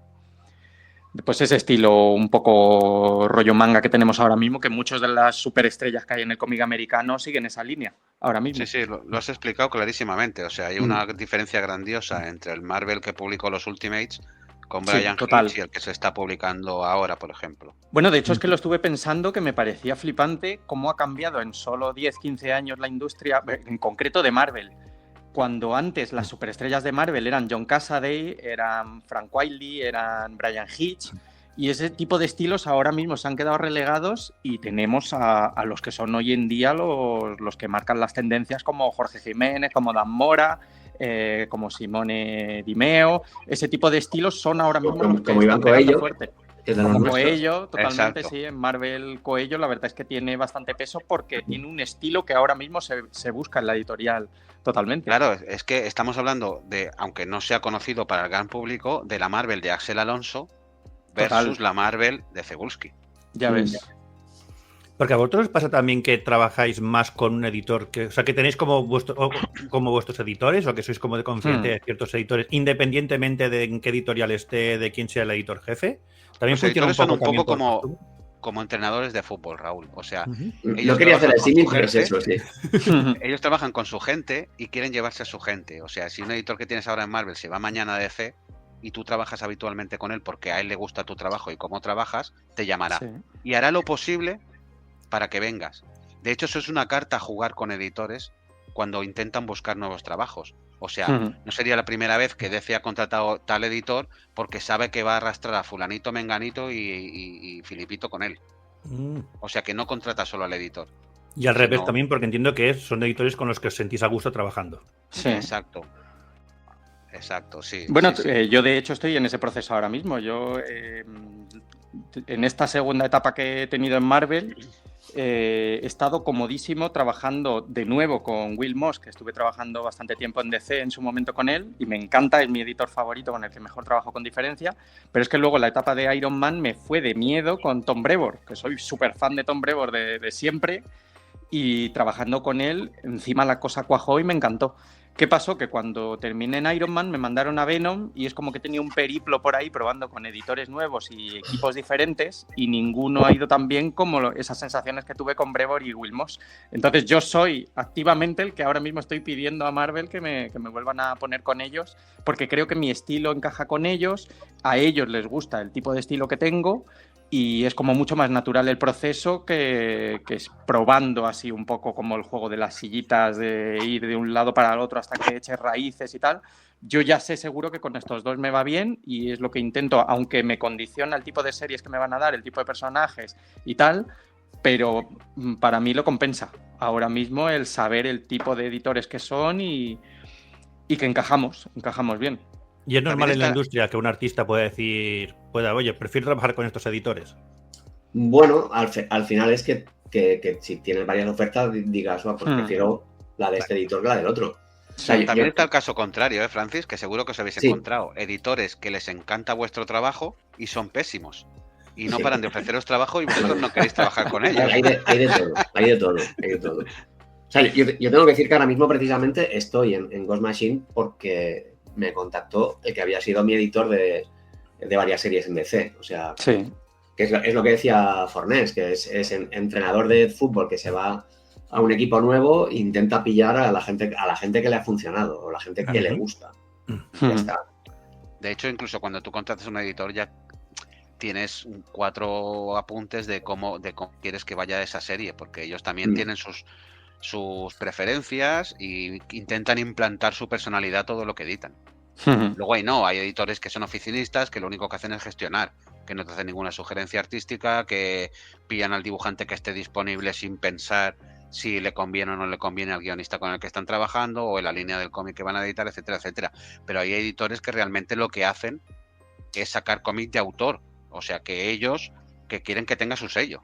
D: pues ese estilo un poco rollo manga que tenemos ahora mismo, que muchas de las superestrellas que hay en el cómic americano siguen esa línea ahora mismo.
C: Sí, lo has explicado clarísimamente. O sea, hay una diferencia grandiosa entre el Marvel que publicó los Ultimates con Brian Hitch y el que se está publicando ahora, por ejemplo.
D: Bueno, de hecho es que lo estuve pensando, que me parecía flipante cómo ha cambiado en solo 10, 15 años la industria, en concreto de Marvel. Cuando antes las superestrellas de Marvel eran John Cassaday, eran Frank Wiley, eran Brian Hitch, y ese tipo de estilos ahora mismo se han quedado relegados y tenemos a los que son hoy en día los que marcan las tendencias, como Jorge Jiménez, como Dan Mora, como Simone Di Meo. Ese tipo de estilos son ahora mismo los que están pegando fuerte. Como Coello, totalmente. Exacto. Sí, en Marvel Coello la verdad es que tiene bastante peso porque tiene un estilo que ahora mismo se busca en la editorial totalmente.
C: Claro, es que estamos hablando de, aunque no sea conocido para el gran público, de la Marvel de Axel Alonso versus la Marvel de Cebulski.
D: Ya ves.
A: Porque a vosotros pasa también que trabajáis más con un editor, o sea, que tenéis como vuestros editores, o que sois como de confianza de ciertos editores, independientemente de en qué editorial esté, de quién sea el editor jefe. También
C: los editores son un poco como entrenadores de fútbol, Raúl. O sea, ellos
B: no quería hacer el símil, pero es eso, sí.
C: Ellos trabajan con su gente y quieren llevarse a su gente. O sea, si un editor que tienes ahora en Marvel se va mañana a DC y tú trabajas habitualmente con él porque a él le gusta tu trabajo y cómo trabajas, te llamará. Sí. Y hará lo posible para que vengas. De hecho, eso es una carta a jugar con editores cuando intentan buscar nuevos trabajos. O sea, no sería la primera vez que DC ha contratado tal editor porque sabe que va a arrastrar a fulanito, menganito y filipito con él. O sea, que no contrata solo al editor.
A: Y al revés también, porque entiendo que son editores con los que os sentís a gusto trabajando.
C: Sí. Exacto, sí.
D: Bueno,
C: sí.
D: Yo de hecho estoy en ese proceso ahora mismo. Yo en esta segunda etapa que he tenido en Marvel he estado comodísimo trabajando de nuevo con Will Moss, que estuve trabajando bastante tiempo en DC en su momento con él, y me encanta, es mi editor favorito con el que mejor trabajo con diferencia, pero es que luego la etapa de Iron Man me fue de miedo con Tom Brevoort, que soy súper fan de Tom Brevoort de siempre, y trabajando con él, encima la cosa cuajó y me encantó. ¿Qué pasó? Que cuando terminé en Iron Man me mandaron a Venom y es como que tenía un periplo por ahí probando con editores nuevos y equipos diferentes y ninguno ha ido tan bien como esas sensaciones que tuve con Brevoort y Will Moss. Entonces yo soy activamente el que ahora mismo estoy pidiendo a Marvel que me vuelvan a poner con ellos porque creo que mi estilo encaja con ellos, a ellos les gusta el tipo de estilo que tengo y es como mucho más natural el proceso que es probando así un poco como el juego de las sillitas, de ir de un lado para el otro hasta que eches raíces y tal. Yo ya sé seguro que con estos dos me va bien y es lo que intento, aunque me condiciona el tipo de series que me van a dar, el tipo de personajes y tal, pero para mí lo compensa ahora mismo el saber el tipo de editores que son y que encajamos bien.
A: ¿Y es normal en la industria que un artista pueda decir, oye, prefiero trabajar con estos editores?
B: Bueno, al final es que si tienes varias ofertas, digas, pues prefiero la de este editor que la del otro.
C: O sea, también está el caso contrario, Francis, que seguro que os habéis encontrado editores que les encanta vuestro trabajo y son pésimos. Y no paran de ofreceros trabajo y vosotros no queréis trabajar con ellos.
B: Hay de todo. O sea, yo tengo que decir que ahora mismo precisamente estoy en Ghost Machine porque me contactó el que había sido mi editor de varias series en DC. O sea, que es lo que decía Fornés, que es entrenador de fútbol que se va a un equipo nuevo e intenta pillar a la gente que le ha funcionado o la gente que le gusta. Ya está.
C: De hecho, incluso cuando tú contratas un editor ya tienes 4 apuntes de cómo quieres que vaya esa serie, porque ellos también tienen sus preferencias y intentan implantar su personalidad a todo lo que editan. Luego hay editores que son oficinistas que lo único que hacen es gestionar, que no te hacen ninguna sugerencia artística, que pillan al dibujante que esté disponible sin pensar si le conviene o no le conviene al guionista con el que están trabajando o en la línea del cómic que van a editar, etcétera, etcétera. Pero hay editores que realmente lo que hacen es sacar cómic de autor, o sea que ellos que quieren que tenga su sello.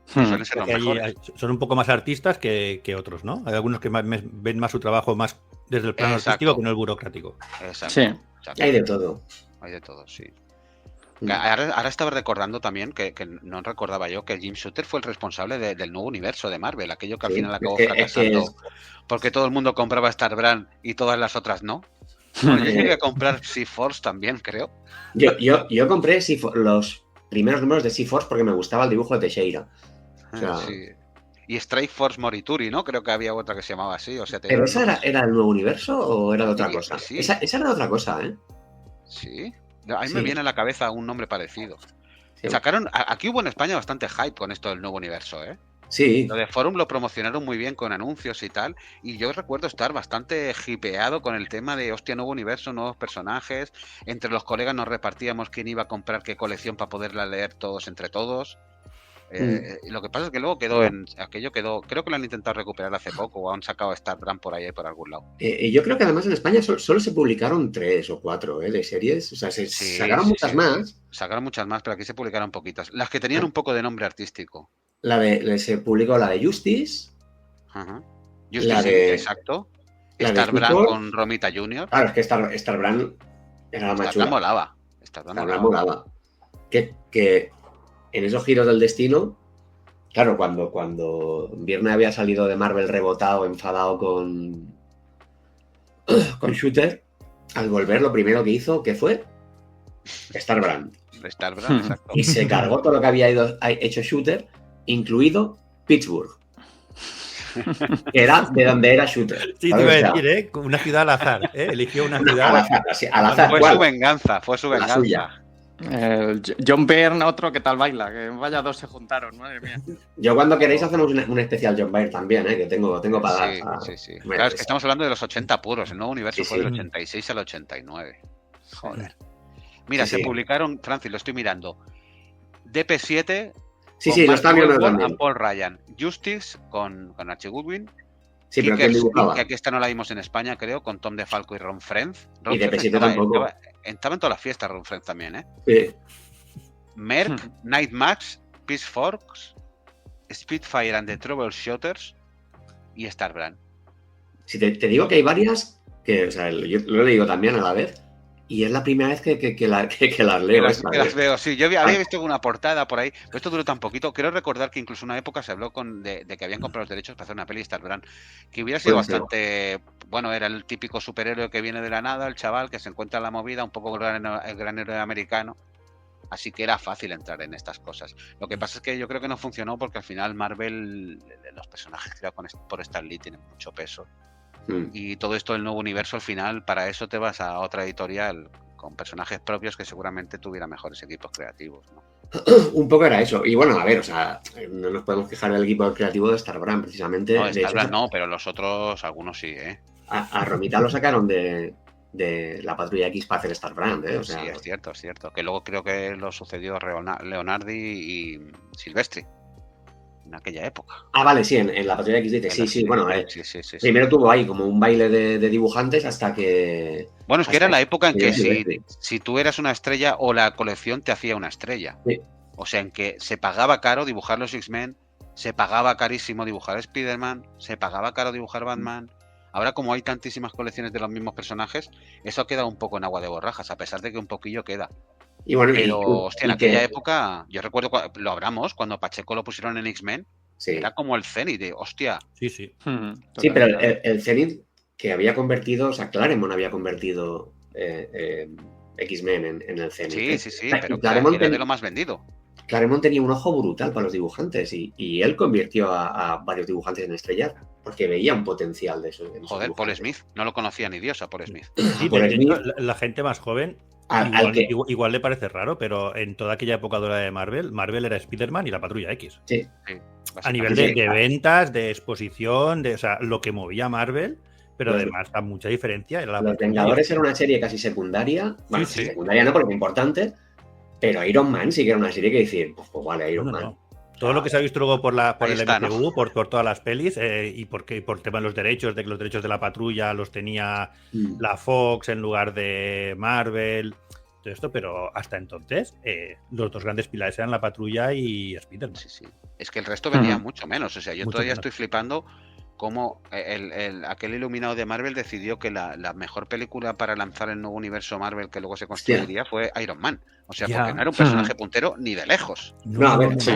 C: Suelen ser los mejores.
A: Son un poco más artistas que otros, ¿no? Hay algunos que ven más su trabajo más desde el plano artístico que no el burocrático.
C: Exacto.
D: Sí.
B: Hay de todo.
C: Hay de todo, sí. Ahora estaba recordando también que no recordaba yo que Jim Shooter fue el responsable del nuevo universo de Marvel, aquello que al final acabó fracasando porque todo el mundo compraba Star Brand y todas las otras no. Bueno, yo llegué a comprar Sea-Force también, creo.
B: Yo compré los primeros números de Sea-Force porque me gustaba el dibujo de Teixeira. O sea,
C: sí. Y Strike Force Morituri, ¿no? Creo que había otra que se llamaba así. O sea,
B: ¿pero esa era el nuevo universo o era de otra cosa?
C: Sí.
B: Esa era de otra cosa, ¿eh?
C: Sí. A mí me viene a la cabeza un nombre parecido.
B: Sí.
C: Aquí hubo en España bastante hype con esto del nuevo universo, ¿eh?
B: Sí.
C: Lo de Forum lo promocionaron muy bien con anuncios y tal, y yo recuerdo estar bastante hipeado con el tema de, hostia, nuevo universo, nuevos personajes. Entre los colegas nos repartíamos quién iba a comprar qué colección para poderla leer todos entre todos. Lo que pasa es que luego aquello quedó, creo que lo han intentado recuperar hace poco, o han sacado Star Brand por ahí por algún lado.
B: Yo creo que además en España solo se publicaron 3 o 4 de series, o sea, sacaron muchas más.
C: Sacaron muchas más, pero aquí se publicaron poquitas. Las que tenían un poco de nombre artístico.
B: Se publicó la de Justice.
C: Ajá. Justice, exacto. Star Brand con Romita Jr.
B: Claro, es que Star Brand era la más chula.
C: Star
B: Brand molaba. Que en esos giros del destino, claro, cuando Viernes había salido de Marvel rebotado, enfadado con Shooter, al volver lo primero que hizo, ¿qué fue? Star Brand.
C: Star Brand, exacto.
B: Y se cargó todo lo que había hecho Shooter, incluido Pittsburgh. Que era de donde era Shooter.
A: Sí, te iba a decir, una ciudad al azar, eligió una ciudad.
B: Al azar.
C: Fue su venganza.
D: John Byrne, otro que tal baila, que vaya dos se juntaron, madre mía.
B: Yo cuando queréis hacemos un especial John Byrne también, que tengo para dar.
C: Sí. Claro, es que estamos hablando de los 80 puros, el nuevo universo fue del 86 al 89. Joder. Mira, se publicaron, Francis, lo estoy mirando, DP7
B: Sí, lo está viendo también.
C: Paul Ryan, Justice con Archie Goodwin.
B: Sí, pero ¿quién dibujaba?
C: Que aquí esta no la vimos en España, creo, con Tom DeFalco y Ron Frenz.
B: Y DP7 tampoco.
C: Estaba en todas las fiestas Ron Frenz también, ¿eh?
B: Sí.
C: Merc, Nightmax, Peace Forks, Spitfire and the Troubleshooters y Star Brand.
B: Si te digo que hay varias que, o sea, yo lo he leído también a la vez y es la primera vez que las leo.
C: Que las veo, sí. Yo había visto una portada por ahí, pero esto duró tan poquito. Quiero recordar que incluso una época se habló de que habían comprado los derechos para hacer una peli de Star Brand, que hubiera sido bastante... Bueno, era el típico superhéroe que viene de la nada, el chaval que se encuentra en la movida, un poco el gran héroe americano. Así que era fácil entrar en estas cosas. Lo que pasa es que yo creo que no funcionó porque al final Marvel, los personajes creados por Stan Lee tienen mucho peso. Y todo esto del nuevo universo, al final, para eso te vas a otra editorial con personajes propios que seguramente tuviera mejores equipos creativos, ¿no?
B: Un poco era eso. Y bueno, a ver, o sea, no nos podemos quejar del equipo creativo de Star Brand, precisamente.
C: No, Star Brand no, pero los otros, algunos sí, ¿eh?
B: A Romita lo sacaron de la Patrulla X para hacer Star Brand, ¿eh? O sea,
C: sí, es cierto. Que luego creo que lo sucedió Leonardi y Silvestri en aquella época.
B: Vale, sí, en la Patrulla X dice, sí. Bueno,
C: sí.
B: Primero tuvo ahí como un baile de dibujantes hasta que...
C: Bueno, es que era la época en que si tú eras una estrella o la colección te hacía una estrella.
B: Sí.
C: O sea, en que se pagaba caro dibujar los X-Men, se pagaba carísimo dibujar Spider-Man, se pagaba caro dibujar Batman. Ahora, como hay tantísimas colecciones de los mismos personajes, eso ha quedado un poco en agua de borrajas, a pesar de que un poquillo queda.
B: Y bueno,
C: pero, hostia, en aquella época, yo recuerdo, lo hablamos, cuando Pacheco lo pusieron en X-Men, era como el Zenith de, hostia.
A: Sí.
B: Sí, pero el Zenith que había convertido, o sea, Claremont había convertido X-Men en el Zenith.
C: Sí, pero Claremont era de lo más vendido.
B: Claremont tenía un ojo brutal para los dibujantes y él convirtió a varios dibujantes en estrellas porque veía un potencial de eso.
C: Joder, Paul Smith, no lo conocía ni Dios a Paul Smith.
A: Sí,
B: Paul
A: de
B: Smith,
A: hecho, la gente más joven igual le parece raro, pero en toda aquella época dorada de Marvel era Spider-Man y la Patrulla X.
B: Sí.
A: A nivel de ventas, de exposición, o sea, lo que movía Marvel, pero además a mucha diferencia. Era
B: Los Vengadores era una serie casi secundaria. Bueno, secundaria no, porque es importante. Pero Iron Man sí que era una serie que decir, pues vale, Iron Man.
A: No. Todo lo que se ha visto luego por el MCU, por todas las pelis, y por tema de los derechos, de que los derechos de la patrulla los tenía la Fox en lugar de Marvel, todo esto, pero hasta entonces los dos grandes pilares eran la patrulla y Spider-Man.
C: Sí. Es que el resto venía mucho menos. O sea, yo todavía estoy flipando cómo aquel iluminado de Marvel decidió que la mejor película para lanzar el nuevo universo Marvel que luego se construiría fue Iron Man. O sea, porque no era un personaje puntero ni de lejos.
B: No, a ver, sí.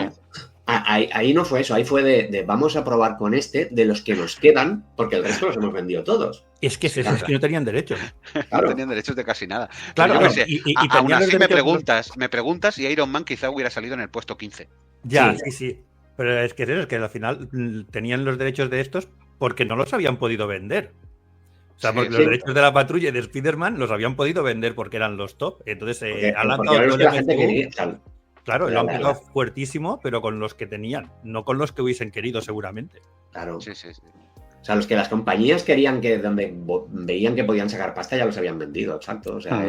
B: Ahí no fue eso, ahí fue de vamos a probar con de los que nos quedan, porque el resto los hemos vendido todos.
A: Es que es eso, es que no tenían derechos.
C: Claro. No tenían derechos de casi nada.
A: Claro,
C: yo sé,
A: y
C: aún así me preguntas si Iron Man quizá hubiera salido en el puesto 15.
A: Ya, sí. Pero es que es eso, es que al final tenían los derechos de estos porque no los habían podido vender. O sea, porque los derechos de la Patrulla y de Spider-Man los habían podido vender porque eran los top. Entonces, han lanzado
B: los que la gente quería.
A: Claro, lo han pegado fuertísimo, pero con los que tenían, no con los que hubiesen querido, seguramente.
B: Claro.
C: Sí.
B: O sea, los que las compañías querían donde veían que podían sacar pasta, ya los habían vendido, exacto. O sea,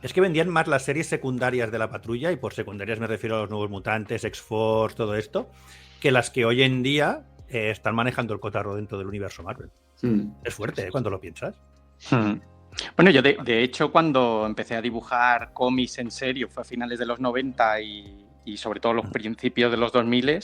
B: es
A: que vendían más las series secundarias de la Patrulla, y por secundarias me refiero a los Nuevos Mutantes, X-Force, todo esto, que las que hoy en día están manejando el cotarro dentro del universo Marvel. Es fuerte, cuando lo piensas.
D: Bueno, yo de hecho cuando empecé a dibujar cómics en serio fue a finales de los 90 y sobre todo los principios de los 2000,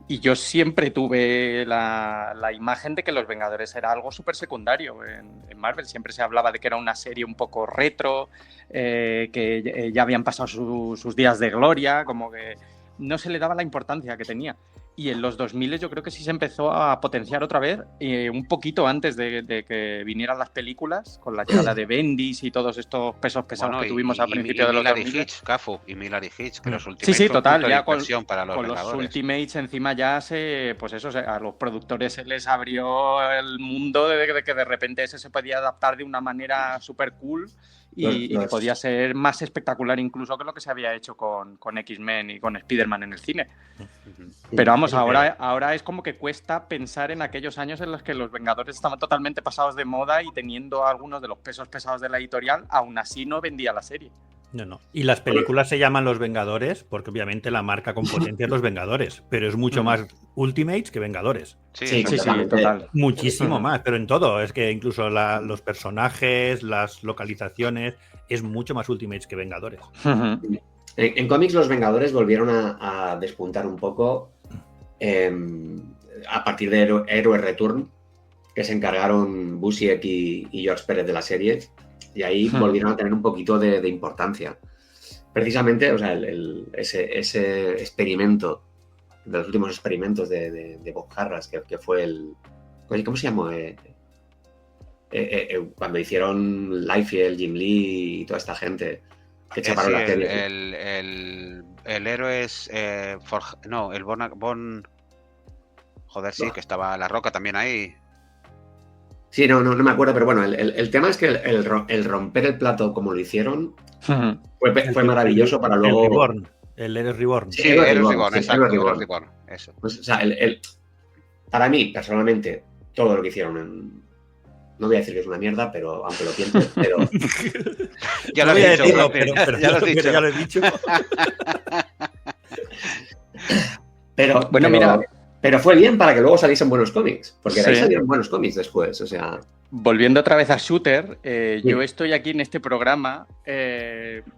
D: y yo siempre tuve la imagen de que Los Vengadores era algo súper secundario en Marvel. Siempre se hablaba de que era una serie un poco retro, que ya habían pasado sus días de gloria, como que no se le daba la importancia que tenía. Y en los 2000 yo creo que sí se empezó a potenciar otra vez, un poquito antes de que vinieran las películas, con la llegada de Bendis y todos estos pesos pesados que tuvimos al principio de los 2000.
C: Y Miller y Hitch, que los Ultimates
D: sí, total, ya con
C: los
D: Ultimates encima ya a los productores se les abrió el mundo de que de repente ese se podía adaptar de una manera súper cool y que podía ser más espectacular incluso que lo que se había hecho con X-Men y con Spider-Man en el cine. Pero vamos, ahora es como que cuesta pensar en aquellos años en los que los Vengadores estaban totalmente pasados de moda y teniendo algunos de los pesos pesados de la editorial, aún así no vendía la serie.
A: No. Y las películas se llaman Los Vengadores porque obviamente la marca con potencia es Los Vengadores, pero es mucho más Ultimates que Vengadores.
D: Sí, total.
A: Muchísimo más, pero en todo. Es que incluso los personajes, las localizaciones, es mucho más Ultimates que Vengadores.
B: En cómics los Vengadores volvieron a despuntar un poco a partir de Héroes Return, que se encargaron Busiek y George Pérez de la serie, y ahí volvieron a tener un poquito de importancia. Precisamente, o sea, ese experimento, de los últimos experimentos de Bob Harras, que fue ¿cómo se llamó? Cuando hicieron Liefeld, Jim Lee y toda esta gente que chaparon la serie.
C: El héroe es el Bon. Joder, sí, que estaba La Roca también ahí.
B: Sí, no me acuerdo, pero bueno, el tema es que el romper el plato como lo hicieron fue maravilloso para luego.
A: El Heroes Reborn.
C: Sí, Heroes Reborn, exacto. Heroes Reborn, eso.
B: Pues, o sea, para mí, personalmente, todo lo que hicieron no voy a decir que es una mierda, pero aunque lo piense, pero.
C: Ya lo he dicho,
A: pero ya lo he dicho.
B: Pero,
D: bueno, mira.
B: Pero fue bien para que luego saliesen buenos cómics, porque de ahí salieron buenos cómics después, o sea.
D: Volviendo otra vez a Shooter, yo estoy aquí en este programa,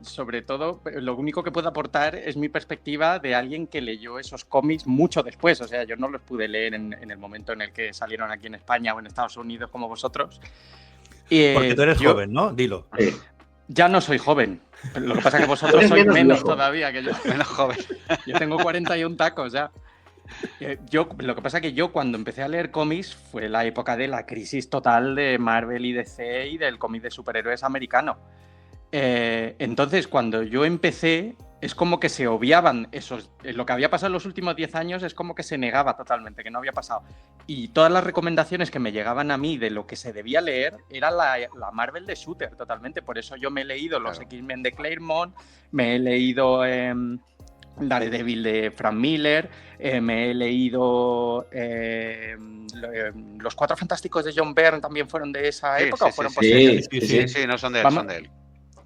D: sobre todo, lo único que puedo aportar es mi perspectiva de alguien que leyó esos cómics mucho después, o sea, yo no los pude leer en el momento en el que salieron aquí en España o en Estados Unidos como vosotros.
A: Porque tú eres joven, ¿no? Dilo.
B: Sí.
D: Ya no soy joven, lo que pasa es que vosotros sois menos todavía que yo.
C: Menos joven.
D: Yo tengo 41 tacos ya. Lo que pasa es que yo cuando empecé a leer cómics fue la época de la crisis total de Marvel y DC y del cómic de superhéroes americano. Entonces, cuando yo empecé, es como que se obviaban lo que había pasado en los últimos 10 años, es como que se negaba totalmente, que no había pasado. Y todas las recomendaciones que me llegaban a mí de lo que se debía leer era la Marvel de Shooter, totalmente. Por eso yo me he leído los X-Men de Claremont, me he leído Daredevil de Frank Miller, me he leído los Cuatro Fantásticos de John Byrne, también fueron de esa época.
C: Sí, no son de él, son de él.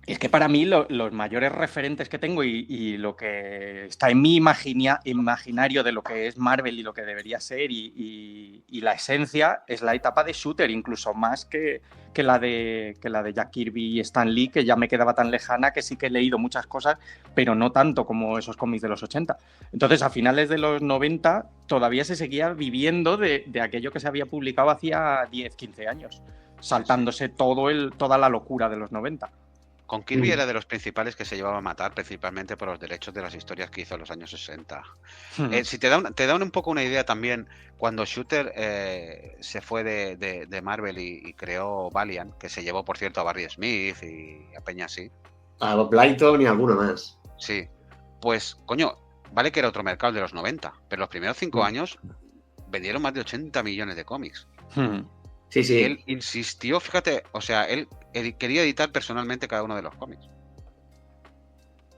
D: Es que para mí los mayores referentes que tengo y lo que está en mi imaginario de lo que es Marvel y lo que debería ser y la esencia es la etapa de Shooter, incluso más que la de Jack Kirby y Stan Lee, que ya me quedaba tan lejana que sí que he leído muchas cosas, pero no tanto como esos cómics de los 80. Entonces, a finales de los 90 todavía se seguía viviendo de aquello que se había publicado hacía 10, 15 años, saltándose toda la locura de los 90.
C: Con Kirby era de los principales que se llevaba a matar, principalmente por los derechos de las historias que hizo en los años 60. Si te da un poco una idea también, cuando Shooter se fue de Marvel y creó Valiant, que se llevó, por cierto, a Barry Smith y a Peña así.
B: A Bob Lighton y alguno más.
C: Sí, pues, coño, vale que era otro mercado de los 90, pero los primeros 5 años vendieron más de 80 millones de cómics.
B: Sí, sí.
C: Él insistió, fíjate, o sea, él quería editar personalmente cada uno de los cómics.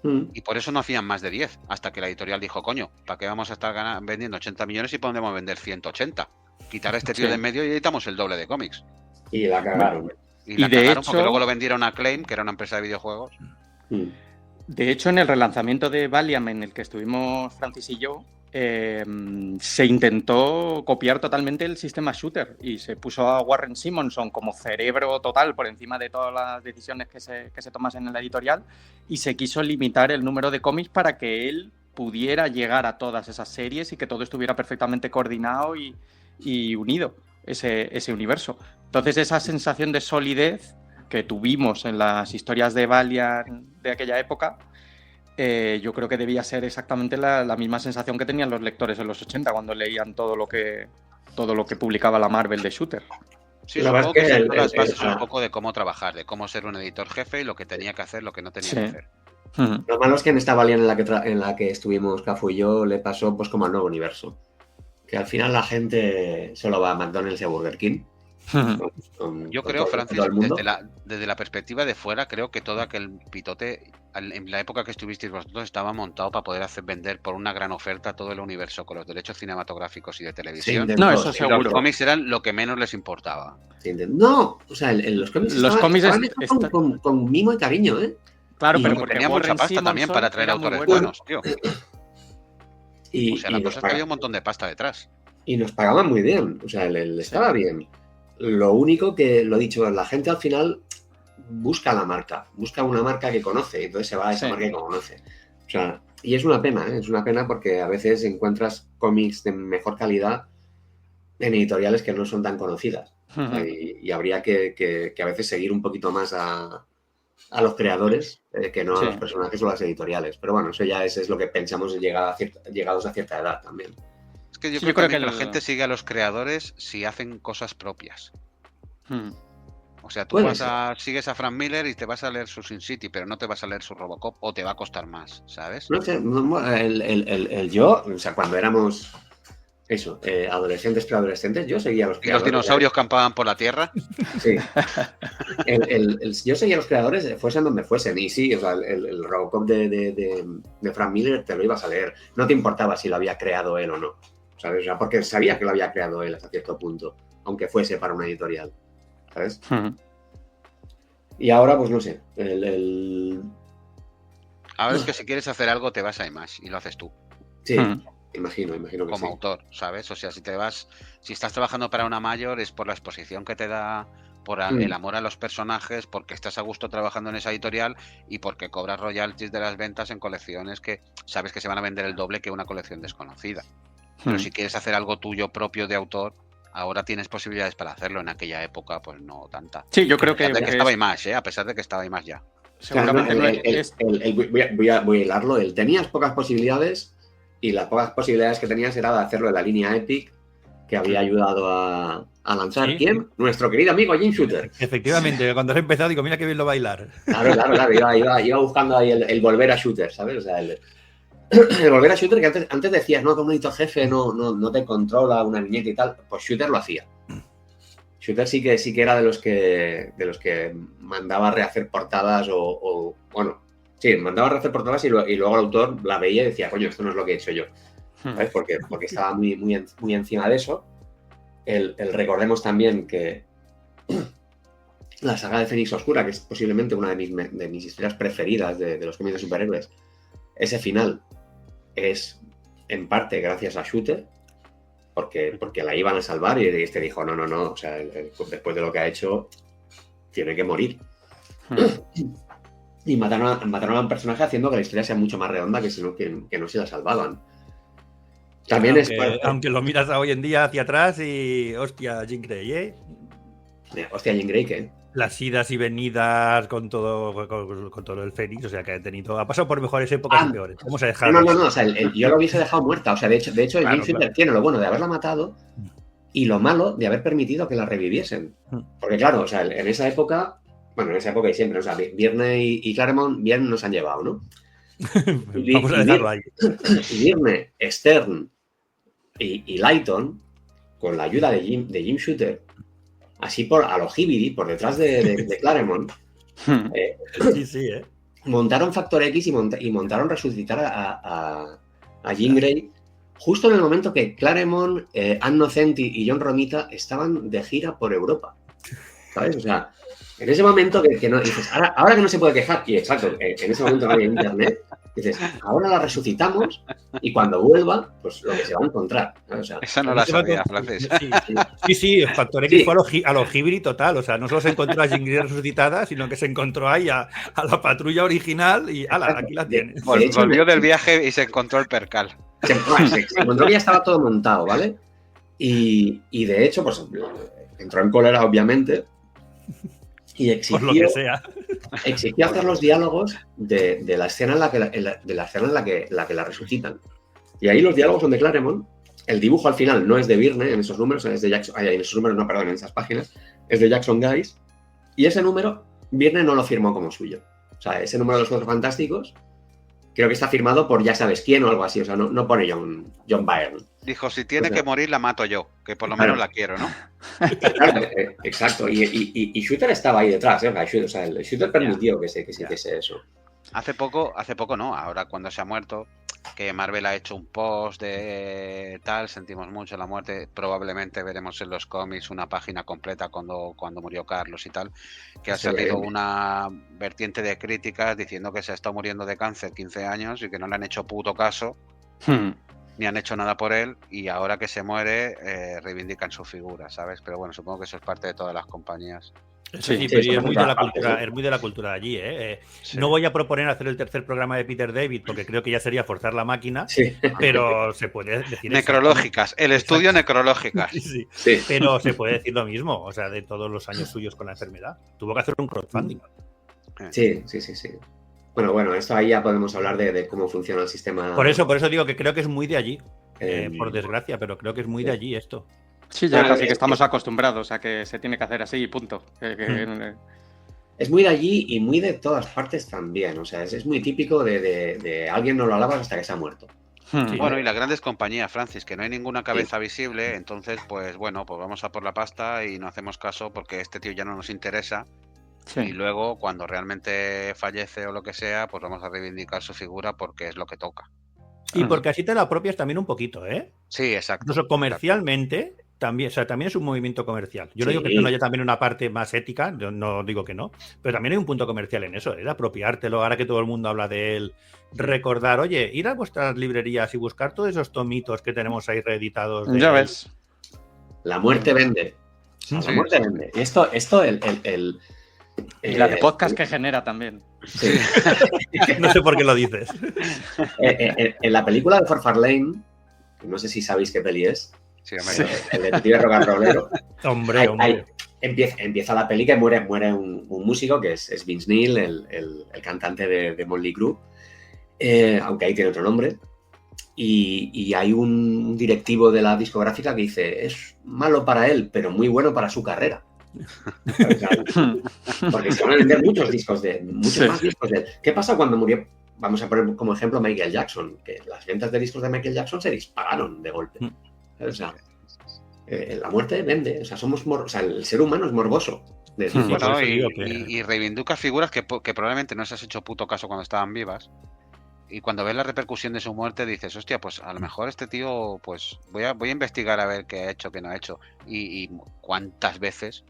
C: Y por eso no hacían más de 10, hasta que la editorial dijo, coño, ¿para qué vamos a estar vendiendo 80 millones y podemos vender 180? Quitar a este tío de en medio y editamos el doble de cómics.
B: Y la cagaron.
C: Y la cagaron porque luego lo vendieron a Acclaim, que era una empresa de videojuegos.
D: De hecho, en el relanzamiento de Valiant, en el que estuvimos Francis y yo, se intentó copiar totalmente el sistema Shooter y se puso a Warren Simonson como cerebro total por encima de todas las decisiones que se tomasen en la editorial, y se quiso limitar el número de cómics para que él pudiera llegar a todas esas series y que todo estuviera perfectamente coordinado y unido, ese universo. Entonces, esa sensación de solidez que tuvimos en las historias de Valiant de aquella época, yo creo que debía ser exactamente la misma sensación que tenían los lectores en los 80 cuando leían todo lo que publicaba la Marvel de Shooter.
C: Sí, supongo que son las bases un poco de cómo trabajar, de cómo ser un editor jefe y lo que tenía que hacer, lo que no tenía que hacer.
B: Lo malo es que en esta Valiant en la que estuvimos Cafu y yo le pasó pues como al nuevo universo, que al final la gente solo va a McDonald's y a Burger King.
C: Yo creo, Francis, desde la perspectiva de fuera, creo que todo aquel pitote, en la época que estuvisteis vosotros, estaba montado para poder vender por una gran oferta todo el universo con los derechos cinematográficos y de televisión.
D: No, eso seguro.
C: Los cómics eran lo que menos les importaba.
B: No, o sea, los cómics estaban con mimo y cariño, ¿eh?
D: Claro, pero
C: porque tenía mucha pasta también para traer autores buenos, tío. O sea, la cosa es que había un montón de pasta detrás.
B: Y nos pagaban muy bien, o sea, estaba bien. Lo único que, lo dicho, la gente al final busca la marca, busca una marca que conoce, y entonces se va a esa marca que conoce. O sea, y es una pena porque a veces encuentras cómics de mejor calidad en editoriales que no son tan conocidas. O sea, y habría que a veces seguir un poquito más a los creadores que no a los personajes o las editoriales. Pero bueno, eso ya es lo que pensamos llegados a cierta edad también.
C: Es que yo creo que la gente sigue a los creadores si hacen cosas propias. O sea, tú sigues a Frank Miller y te vas a leer su Sin City, pero no te vas a leer su Robocop o te va a costar más, ¿sabes?
B: No sé, yo, o sea, cuando éramos adolescentes, preadolescentes, yo seguía a los creadores.
C: ¿Y los dinosaurios campaban por la Tierra?
B: Sí. Yo seguía a los creadores, fuesen donde fuesen. Y sí, o sea, el Robocop de Frank Miller te lo ibas a leer. No te importaba si lo había creado él o no. ¿Sabes? O sea, porque sabía que lo había creado él hasta cierto punto, aunque fuese para una editorial, ¿sabes? Y ahora, pues no sé,
C: Ahora es que si quieres hacer algo te vas a Image y lo haces tú.
B: Sí, imagino que
C: como autor, ¿sabes? O sea, si estás trabajando para una mayor es por la exposición que te da, por el amor a los personajes, porque estás a gusto trabajando en esa editorial y porque cobras royalties de las ventas en colecciones que sabes que se van a vender el doble que una colección desconocida. Pero si quieres hacer algo tuyo propio de autor, ahora tienes posibilidades para hacerlo. En aquella época, pues no tanta.
D: Sí, yo creo que
C: estaba Image, a pesar de que estaba Image ya.
B: Seguramente voy a hilarlo. Tenías pocas posibilidades y las pocas posibilidades que tenías era de hacerlo de la línea Epic, que había ayudado a lanzar.
A: ¿Sí?
B: ¿Quién? Nuestro querido amigo Jim Shooter.
A: Efectivamente, cuando has empezado digo, mira qué bien lo bailar.
B: Claro, iba buscando ahí el volver a Shooter, ¿sabes? O sea, el volver a Shooter, que antes decías, no, que un editor jefe no te controla una viñeta y tal, pues Shooter lo hacía. Shooter sí que era de los que mandaba a rehacer portadas mandaba a rehacer portadas y luego el autor la veía y decía, coño, esto no es lo que he hecho yo, ¿sabes? Porque estaba muy encima de eso. Recordemos también que la saga de Fénix Oscura, que es posiblemente una de mis historias preferidas de los cómics de superhéroes, ese final es en parte gracias a Shooter, porque la iban a salvar y este dijo, no, o sea, después de lo que ha hecho, tiene que morir. Y mataron a un personaje haciendo que la historia sea mucho más redonda que no se la salvaban. También
A: aunque lo miras hoy en día hacia atrás y hostia, Jean Grey, ¿eh?
B: Hostia, Jean Grey, ¿qué?
A: Las idas y venidas con todo el Fénix, o sea que ha pasado por mejores épocas y peores. Vamos a dejarlo.
B: No, o sea, yo lo hubiese dejado muerta. O sea, de hecho, el Jim Shooter tiene lo bueno de haberla matado y lo malo de haber permitido que la reviviesen. Porque claro, o sea, en esa época y siempre, o sea, Byrne y Claremont bien nos han llevado, ¿no?
A: Vamos a dejarlo ahí.
B: Y Byrne, Stern y Lighton, con la ayuda de Jim Shooter, así a lo Hibidi, por detrás de Claremont, montaron Factor X y montaron resucitar a Jean Grey justo en el momento que Claremont, Ann Nocenti y John Romita estaban de gira por Europa. ¿Sabes? O sea, en ese momento que no dices, ahora que no se puede quejar, y exacto, en ese momento no había internet, dices, ahora la resucitamos y cuando vuelva, pues lo que se va a encontrar, ¿no? O sea,
C: esa no la sabía, Francis.
A: Sí, Factor X fue a lo Hibri total, o sea, no solo se encontró a Jean Grey resucitada, sino que se encontró ahí a la patrulla original y ala, aquí la tienes.
C: Volvió del viaje y se encontró el percal.
B: Se encontró que ya estaba todo montado, ¿vale? Y de hecho, pues entró en cólera, obviamente, y exigió hacer los diálogos de la escena en la que la resucitan. Y ahí los diálogos son de Claremont. El dibujo al final no es de Byrne en esos números, es de Jackson. En esos números, no, perdón, en esas páginas. Es de Jackson Guys. Y ese número, Byrne no lo firmó como suyo. O sea, ese número de los Cuatro Fantásticos creo que está firmado por ya sabes quién o algo así. O sea, no pone John Byrne.
C: Dijo, si tiene que morir, la mato yo, que por lo menos la quiero, ¿no?
B: Claro, exacto. Y Shooter estaba ahí detrás, ¿eh? O sea, el Shooter permitió que se hiciese eso.
C: Hace poco no, ahora cuando se ha muerto, que Marvel ha hecho un post de tal, sentimos mucho la muerte, probablemente veremos en los cómics una página completa cuando murió Carlos y tal, que ha salido una vertiente de críticas diciendo que se ha estado muriendo de cáncer 15 años y que no le han hecho puto caso. Ni han hecho nada por él y ahora que se muere reivindican su figura, ¿sabes? Pero bueno, supongo que eso es parte de todas las compañías.
A: Sí, pero es muy de la cultura de allí, ¿eh? Sí. No voy a proponer hacer el tercer programa de Peter David porque creo que ya sería forzar la máquina, pero se puede decir...
C: Necrológicas, el estudio necrológicas.
A: Sí. Pero se puede decir lo mismo, o sea, de todos los años suyos con la enfermedad. Tuvo que hacer un crowdfunding.
B: Sí. Bueno, esto ahí ya podemos hablar de cómo funciona el sistema.
A: Por eso digo que creo que es muy de allí, por desgracia, pero creo que es muy de allí esto.
D: Sí, ya casi que estamos acostumbrados a que se tiene que hacer así y punto.
B: Es muy de allí y muy de todas partes también. O sea, es muy típico de alguien no lo alabas hasta que se ha muerto.
C: Sí. Bueno, y las grandes compañías, Francis, que no hay ninguna cabeza visible, entonces, pues bueno, pues vamos a por la pasta y no hacemos caso porque este tío ya no nos interesa. Sí. Y luego, cuando realmente fallece o lo que sea, pues vamos a reivindicar su figura porque es lo que toca.
A: Y porque así te la apropias también un poquito, ¿eh?
C: Sí, exacto.
A: Incluso comercialmente, también, o sea, también es un movimiento comercial. Yo no digo que no haya también una parte más ética, yo no digo que no, pero también hay un punto comercial en eso, es apropiártelo, ahora que todo el mundo habla de él, recordar, oye, ir a vuestras librerías y buscar todos esos tomitos que tenemos ahí reeditados.
D: Ya ves.
B: La muerte vende. La muerte vende. Y esto
D: y la de podcast que genera también.
B: Sí.
A: No sé por qué lo dices.
B: En la película de Farfarlane, no sé si sabéis qué peli es.
C: Sí,
B: el detective rock and rollero.
A: Hombre.
B: Empieza la peli que muere un músico que es Vince Neil, el cantante de Motley Crue, aunque ahí tiene otro nombre. Y hay un directivo de la discográfica que dice, es malo para él, pero muy bueno para su carrera. Porque se van a vender muchos más discos de él. ¿Qué pasa cuando murió? Vamos a poner como ejemplo Michael Jackson, que las ventas de discos de Michael Jackson se dispararon de golpe. O sea, la muerte vende. O sea, el ser humano es morboso.
C: Bueno, y reivindica figuras que probablemente no se has hecho puto caso cuando estaban vivas. Y cuando ves la repercusión de su muerte dices, hostia, pues a lo mejor este tío, pues voy a investigar a ver qué ha hecho, qué no ha hecho. Y cuántas veces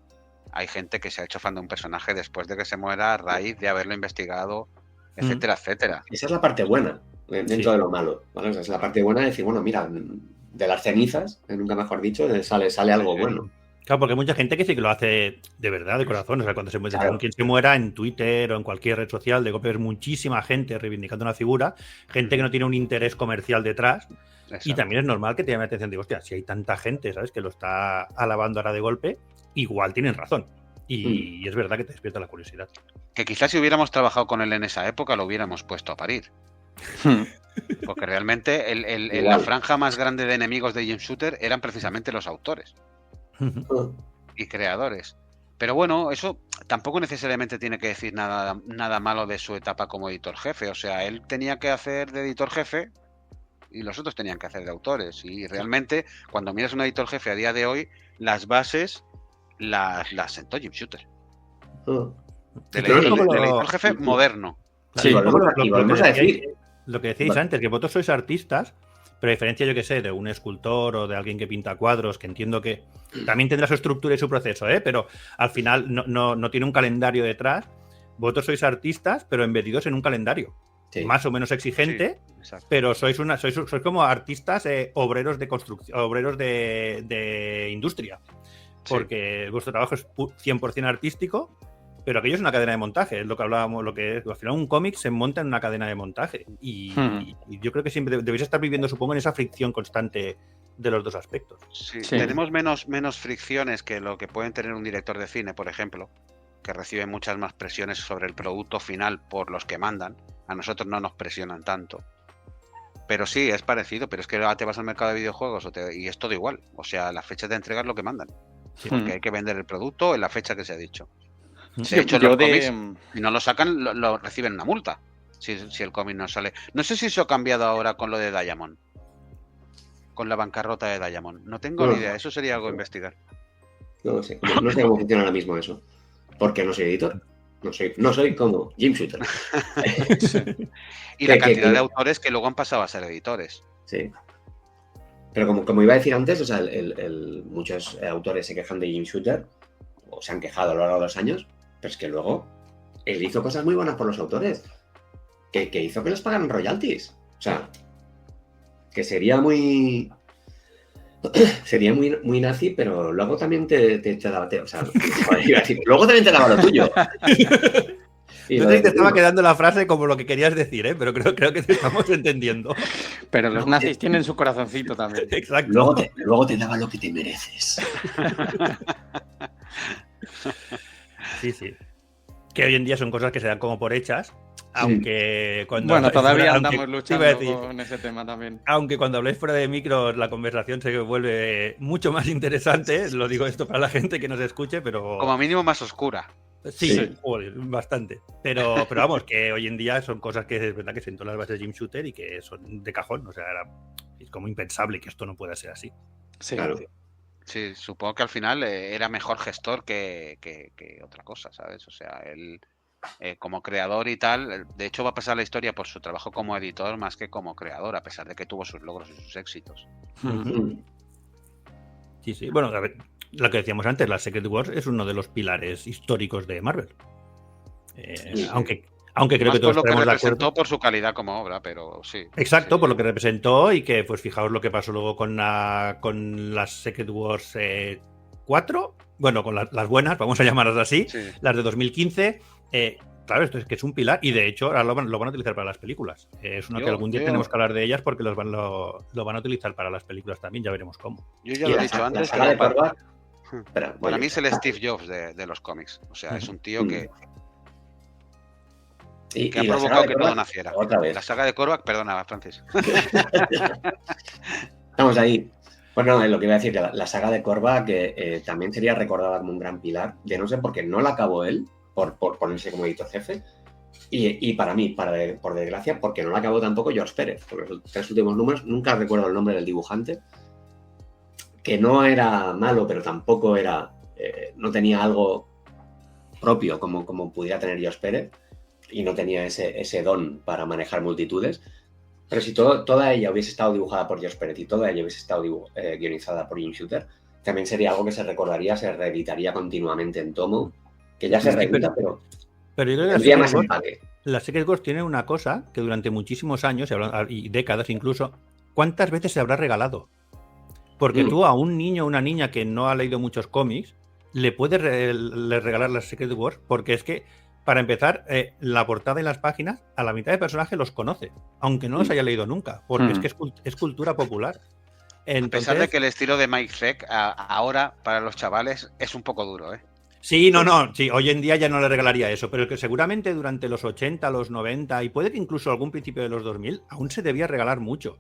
C: hay gente que se ha hecho fan de un personaje después de que se muera a raíz de haberlo investigado, etcétera, etcétera.
B: Esa es la parte buena dentro de lo malo, ¿vale? O sea, es la parte buena de decir, bueno, mira, de las cenizas, nunca mejor dicho, sale algo bueno.
A: Claro, porque hay mucha gente que sí que lo hace de verdad, de corazón. O sea, cuando quien se muera en Twitter o en cualquier red social, de golpe ves muchísima gente reivindicando una figura, gente que no tiene un interés comercial detrás. Exacto. Y también es normal que te llame la atención. Digo, hostia, si hay tanta gente, ¿sabes?, que lo está alabando ahora de golpe, igual tienen razón. Y es verdad que te despierta la curiosidad.
C: Que quizás si hubiéramos trabajado con él en esa época, lo hubiéramos puesto a parir. Porque realmente la franja más grande de enemigos de Jim Shooter eran precisamente los autores y creadores. Pero bueno, eso tampoco necesariamente tiene que decir nada malo de su etapa como editor jefe. O sea, él tenía que hacer de editor jefe y los otros tenían que hacer de autores. Y realmente, cuando miras un editor jefe a día de hoy, las bases las sentó Jim Shooter. Del editor jefe moderno.
A: Sí, lo que decíais antes, que vosotros sois artistas, pero a diferencia, yo que sé, de un escultor o de alguien que pinta cuadros, que entiendo que también tendrá su estructura y su proceso, pero al final no tiene un calendario detrás. Vosotros sois artistas, pero embedidos en un calendario. Sí. Más o menos exigente, sí, pero sois como artistas obreros de construcción, obreros de industria. Porque vuestro trabajo es 100% artístico, pero aquello es una cadena de montaje, es lo que hablábamos, lo que es, al final un cómic se monta en una cadena de montaje y yo creo que siempre debéis estar viviendo, supongo, en esa fricción constante de los dos aspectos.
C: Sí. Tenemos menos fricciones que lo que pueden tener un director de cine, por ejemplo, que recibe muchas más presiones sobre el producto final por los que mandan. A nosotros no nos presionan tanto. Pero sí, es parecido, pero es que ahora te vas al mercado de videojuegos y es todo igual. O sea, las fechas de entrega es lo que mandan. Sí, porque hay que vender el producto en la fecha que se ha dicho. De hecho, los cómics, si no lo sacan, lo reciben una multa. Si el cómic no sale. No sé si eso ha cambiado ahora con lo de Diamond. Con la bancarrota de Diamond. No tengo ni idea. Eso sería algo a investigar.
B: No sé. No sé cómo funciona ahora mismo eso. Porque no soy editor. No soy como Jim Shooter.
C: Y la cantidad de autores que luego han pasado a ser editores.
B: Sí. Pero como iba a decir antes, o sea, muchos autores se quejan de Jim Shooter, o se han quejado a lo largo de los años, pero es que luego él hizo cosas muy buenas por los autores, que hizo que les pagaran royalties. O sea, que sería muy nazi, pero luego también te daba... O sea, luego también te daba lo tuyo.
A: Yo te estaba quedando la frase como lo que querías decir, pero creo que te estamos entendiendo.
D: Pero los nazis tienen su corazoncito también.
A: Exacto.
B: Luego te daba lo que te mereces.
A: Sí. Que hoy en día son cosas que se dan como por hechas, aunque cuando...
D: Bueno, todavía andamos luchando con ese tema también.
A: Aunque cuando habláis fuera de micros la conversación se vuelve mucho más interesante, lo digo esto para la gente que nos escuche, pero...
C: Como mínimo más oscura.
A: Sí. Joder, bastante. Pero vamos, que hoy en día son cosas que es verdad que sentó las bases de Jim Shooter y que son de cajón. O sea, es como impensable que esto no pueda ser así.
B: Sí, claro.
C: Sí, supongo que al final era mejor gestor que otra cosa, ¿sabes? O sea, él como creador y tal, de hecho va a pasar la historia por su trabajo como editor más que como creador, a pesar de que tuvo sus logros y sus éxitos.
A: Sí. Bueno, a ver, lo que decíamos antes, la Secret Wars es uno de los pilares históricos de Marvel. Aunque creo que todos
C: por lo que
A: estamos de
C: representó
A: acuerdo.
C: Por su calidad como obra, pero sí.
A: Exacto, por lo que representó y que, pues fijaos lo que pasó luego con las Secret Wars 4, bueno, con las buenas, vamos a llamarlas así, las de 2015. Claro, esto es que es un pilar y de hecho ahora lo van a utilizar para las películas. Es uno que algún día tenemos que hablar de ellas porque lo van a utilizar para las películas también, ya veremos cómo.
C: Yo ya lo he dicho antes. Para mí es el Steve Jobs de los cómics. O sea, es un tío que ha provocado que todo naciera. La saga de Korvac, perdona, Francis.
B: Estamos ahí. Bueno, lo que iba a decir, que la saga de Korvac también sería recordada como un gran pilar, de no sé por qué no la acabó él, por ponerse como editor jefe, y para mí, por desgracia, porque no la acabó tampoco George Pérez, porque los 3 últimos números, nunca recuerdo el nombre del dibujante, que no era malo, pero tampoco era, no tenía algo propio como pudiera tener George Pérez, y no tenía ese don para manejar multitudes. Pero si toda ella hubiese estado dibujada por George Pérez y toda ella hubiese estado guionizada por Jim Shooter, también sería algo que se recordaría, se reeditaría continuamente en tomo, que ya se reedita, pero
A: yo creo que
B: tendría más empaque.
A: Las Secret Wars tienen una cosa que durante muchísimos años, y décadas incluso, ¿cuántas veces se habrá regalado? Porque tú a un niño o una niña que no ha leído muchos cómics, le puedes regalar las Secret Wars, porque es que, para empezar, la portada y las páginas, a la mitad de personajes los conoce, aunque no los haya leído nunca, porque es que es cultura popular. Entonces,
C: a pesar de que el estilo de Mike Zeck ahora, para los chavales, es un poco duro, ¿eh?
A: Sí, sí, hoy en día ya no le regalaría eso, pero que seguramente durante los 80, los 90 y puede que incluso algún principio de los 2000 aún se debía regalar mucho.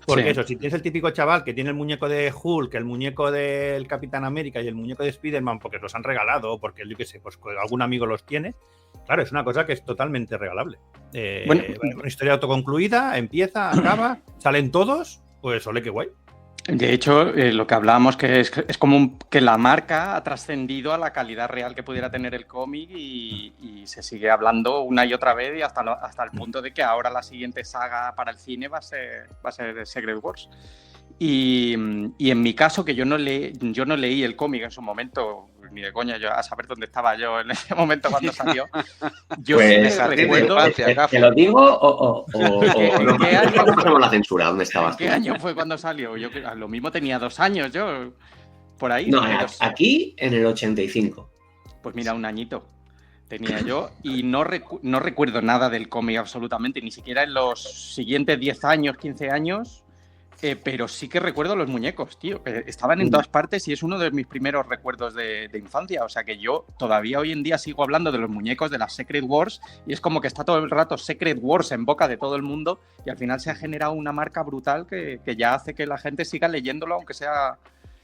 A: Porque eso, si tienes el típico chaval que tiene el muñeco de Hulk, el muñeco del Capitán América y el muñeco de Spider-Man porque los han regalado o porque, yo qué sé, pues algún amigo los tiene, claro, es una cosa que es totalmente regalable. Una historia autoconcluida, empieza, acaba, salen todos, pues ole, qué guay.
D: De hecho, lo que hablábamos que es como que la marca ha trascendido a la calidad real que pudiera tener el cómic y se sigue hablando una y otra vez y hasta el punto de que ahora la siguiente saga para el cine va a ser Secret Wars. Y en mi caso, que yo no leí el cómic en su momento, ni de coña, yo a saber dónde estaba yo en ese momento cuando salió. Yo
B: pues,
D: sí me recuerdo...
B: ¿Te lo digo o no?
D: ¿Qué año?
B: ¿Cuándo pasamos la censura? ¿Dónde estabas?
D: ¿Qué año fue cuando salió? Yo lo mismo tenía 2 años, yo por ahí.
B: No, aquí en el 85.
D: Pues mira, un añito tenía yo y no recuerdo nada del cómic absolutamente, ni siquiera en los siguientes 10 años, 15 años. Pero sí que recuerdo los muñecos, tío. Estaban en todas partes y es uno de mis primeros recuerdos de infancia. O sea que yo todavía hoy en día sigo hablando de los muñecos de las Secret Wars y es como que está todo el rato Secret Wars en boca de todo el mundo y al final se ha generado una marca brutal que ya hace que la gente siga leyéndolo, aunque sea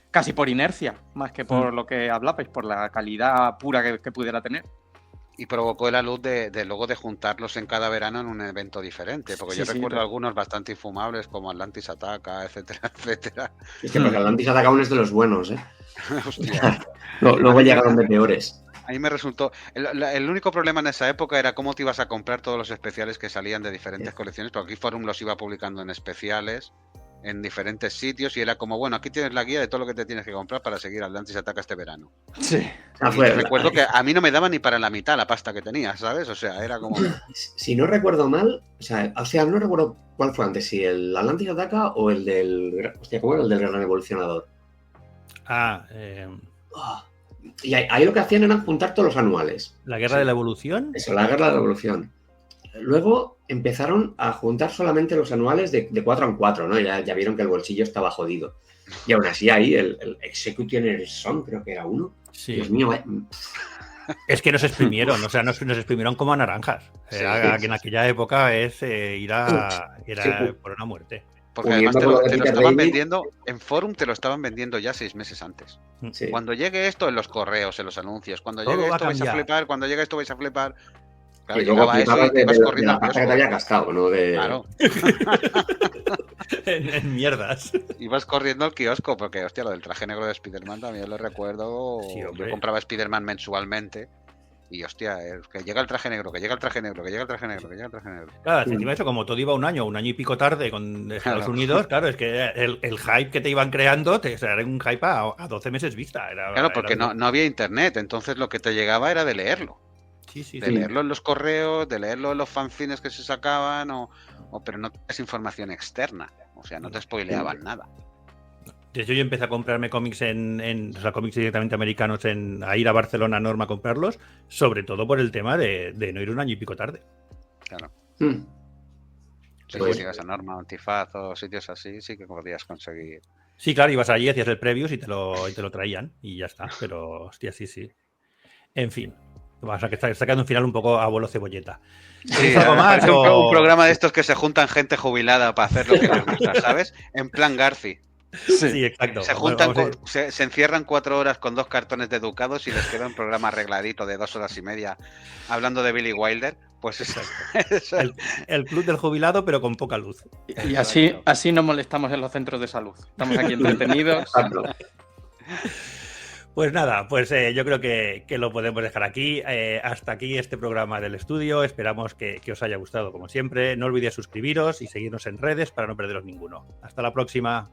D: casi por inercia, más que por lo que hablabais, por la calidad pura que pudiera tener.
C: Y provocó la luz de luego de juntarlos en cada verano en un evento diferente, porque yo recuerdo algunos bastante infumables como Atlantis Ataca, etcétera, etcétera.
B: Es que porque Atlantis Ataca aún es de los buenos, ¿eh?
C: Hostia.
B: Luego llegaron de peores.
C: A mí me resultó... El único problema en esa época era cómo te ibas a comprar todos los especiales que salían de diferentes colecciones, porque aquí Forum los iba publicando en especiales en diferentes sitios y era como, bueno, aquí tienes la guía de todo lo que te tienes que comprar para seguir Atlantis Ataca este verano.
D: Sí.
C: Recuerdo que a mí no me daba ni para la mitad la pasta que tenía, ¿sabes? O sea, era como...
B: Si no recuerdo mal, o sea, no recuerdo cuál fue antes, si el Atlantis Ataca o el del... Hostia, ¿cómo era el del Gran Evolucionador? Y ahí lo que hacían era juntar todos los anuales.
A: ¿La Guerra de la Evolución?
B: Eso, la Guerra de la Evolución. Luego empezaron a juntar solamente los anuales de 4 en 4, ¿no? Ya vieron que el bolsillo estaba jodido. Y aún así ahí el Executioner Son, creo que era uno. Sí. Dios mío,
A: Es que nos exprimieron, o sea, nos exprimieron como a naranjas. Que en aquella época era por una muerte.
C: Porque además te lo estaban vendiendo, en Forum te lo estaban vendiendo ya 6 meses antes. Sí. Cuando llegue esto en los correos, en los anuncios, cuando llegue esto vais a flipar, cuando llegue esto vais a flipar. Claro,
B: y luego flipabas de la pasta que te había gastado, ¿no?
C: Claro.
A: en mierdas.
C: Ibas corriendo al kiosco, porque, hostia, lo del traje negro de Spider-Man también lo recuerdo. Sí, yo compraba Spider-Man mensualmente. Y, hostia, que llega el traje negro, que llega el traje negro, que llega el traje negro, que llega el traje negro.
A: Claro, encima de eso, como todo iba un año y pico tarde con Estados Unidos, claro, es que el hype que te iban creando era un hype a 12 meses vista.
C: Claro, porque no había internet, entonces lo que te llegaba era de leerlo. De leerlo en los correos, de leerlo en los fanzines que se sacaban, pero no tenías información externa. O sea, no te spoileaban nada.
A: De hecho, yo empecé a comprarme cómics cómics directamente americanos a ir a Barcelona a Norma a comprarlos, sobre todo por el tema de no ir un año y pico tarde.
C: Claro. Si llegas a Norma, Antifaz o sitios así, sí que podrías conseguir.
A: Sí, claro, ibas allí, hacías el previews y te lo traían y ya está. Pero, hostia, sí. En fin. O sea, que está quedando un final un poco abuelo cebolleta.
C: Sí, algo más, un programa de estos que se juntan gente jubilada para hacer lo que les gusta, ¿sabes? En plan Garci.
A: Sí, exacto.
C: Se juntan, se encierran 4 horas con 2 cartones de Ducados y les queda un programa arregladito de 2 horas y media hablando de Billy Wilder. Pues exacto.
A: El club del jubilado, pero con poca luz.
D: Y así no molestamos en los centros de salud. Estamos aquí entretenidos.
A: Pues nada, yo creo que lo podemos dejar aquí. Hasta aquí este programa del estudio. Esperamos que os haya gustado, como siempre. No olvidéis suscribiros y seguirnos en redes para no perderos ninguno. Hasta la próxima.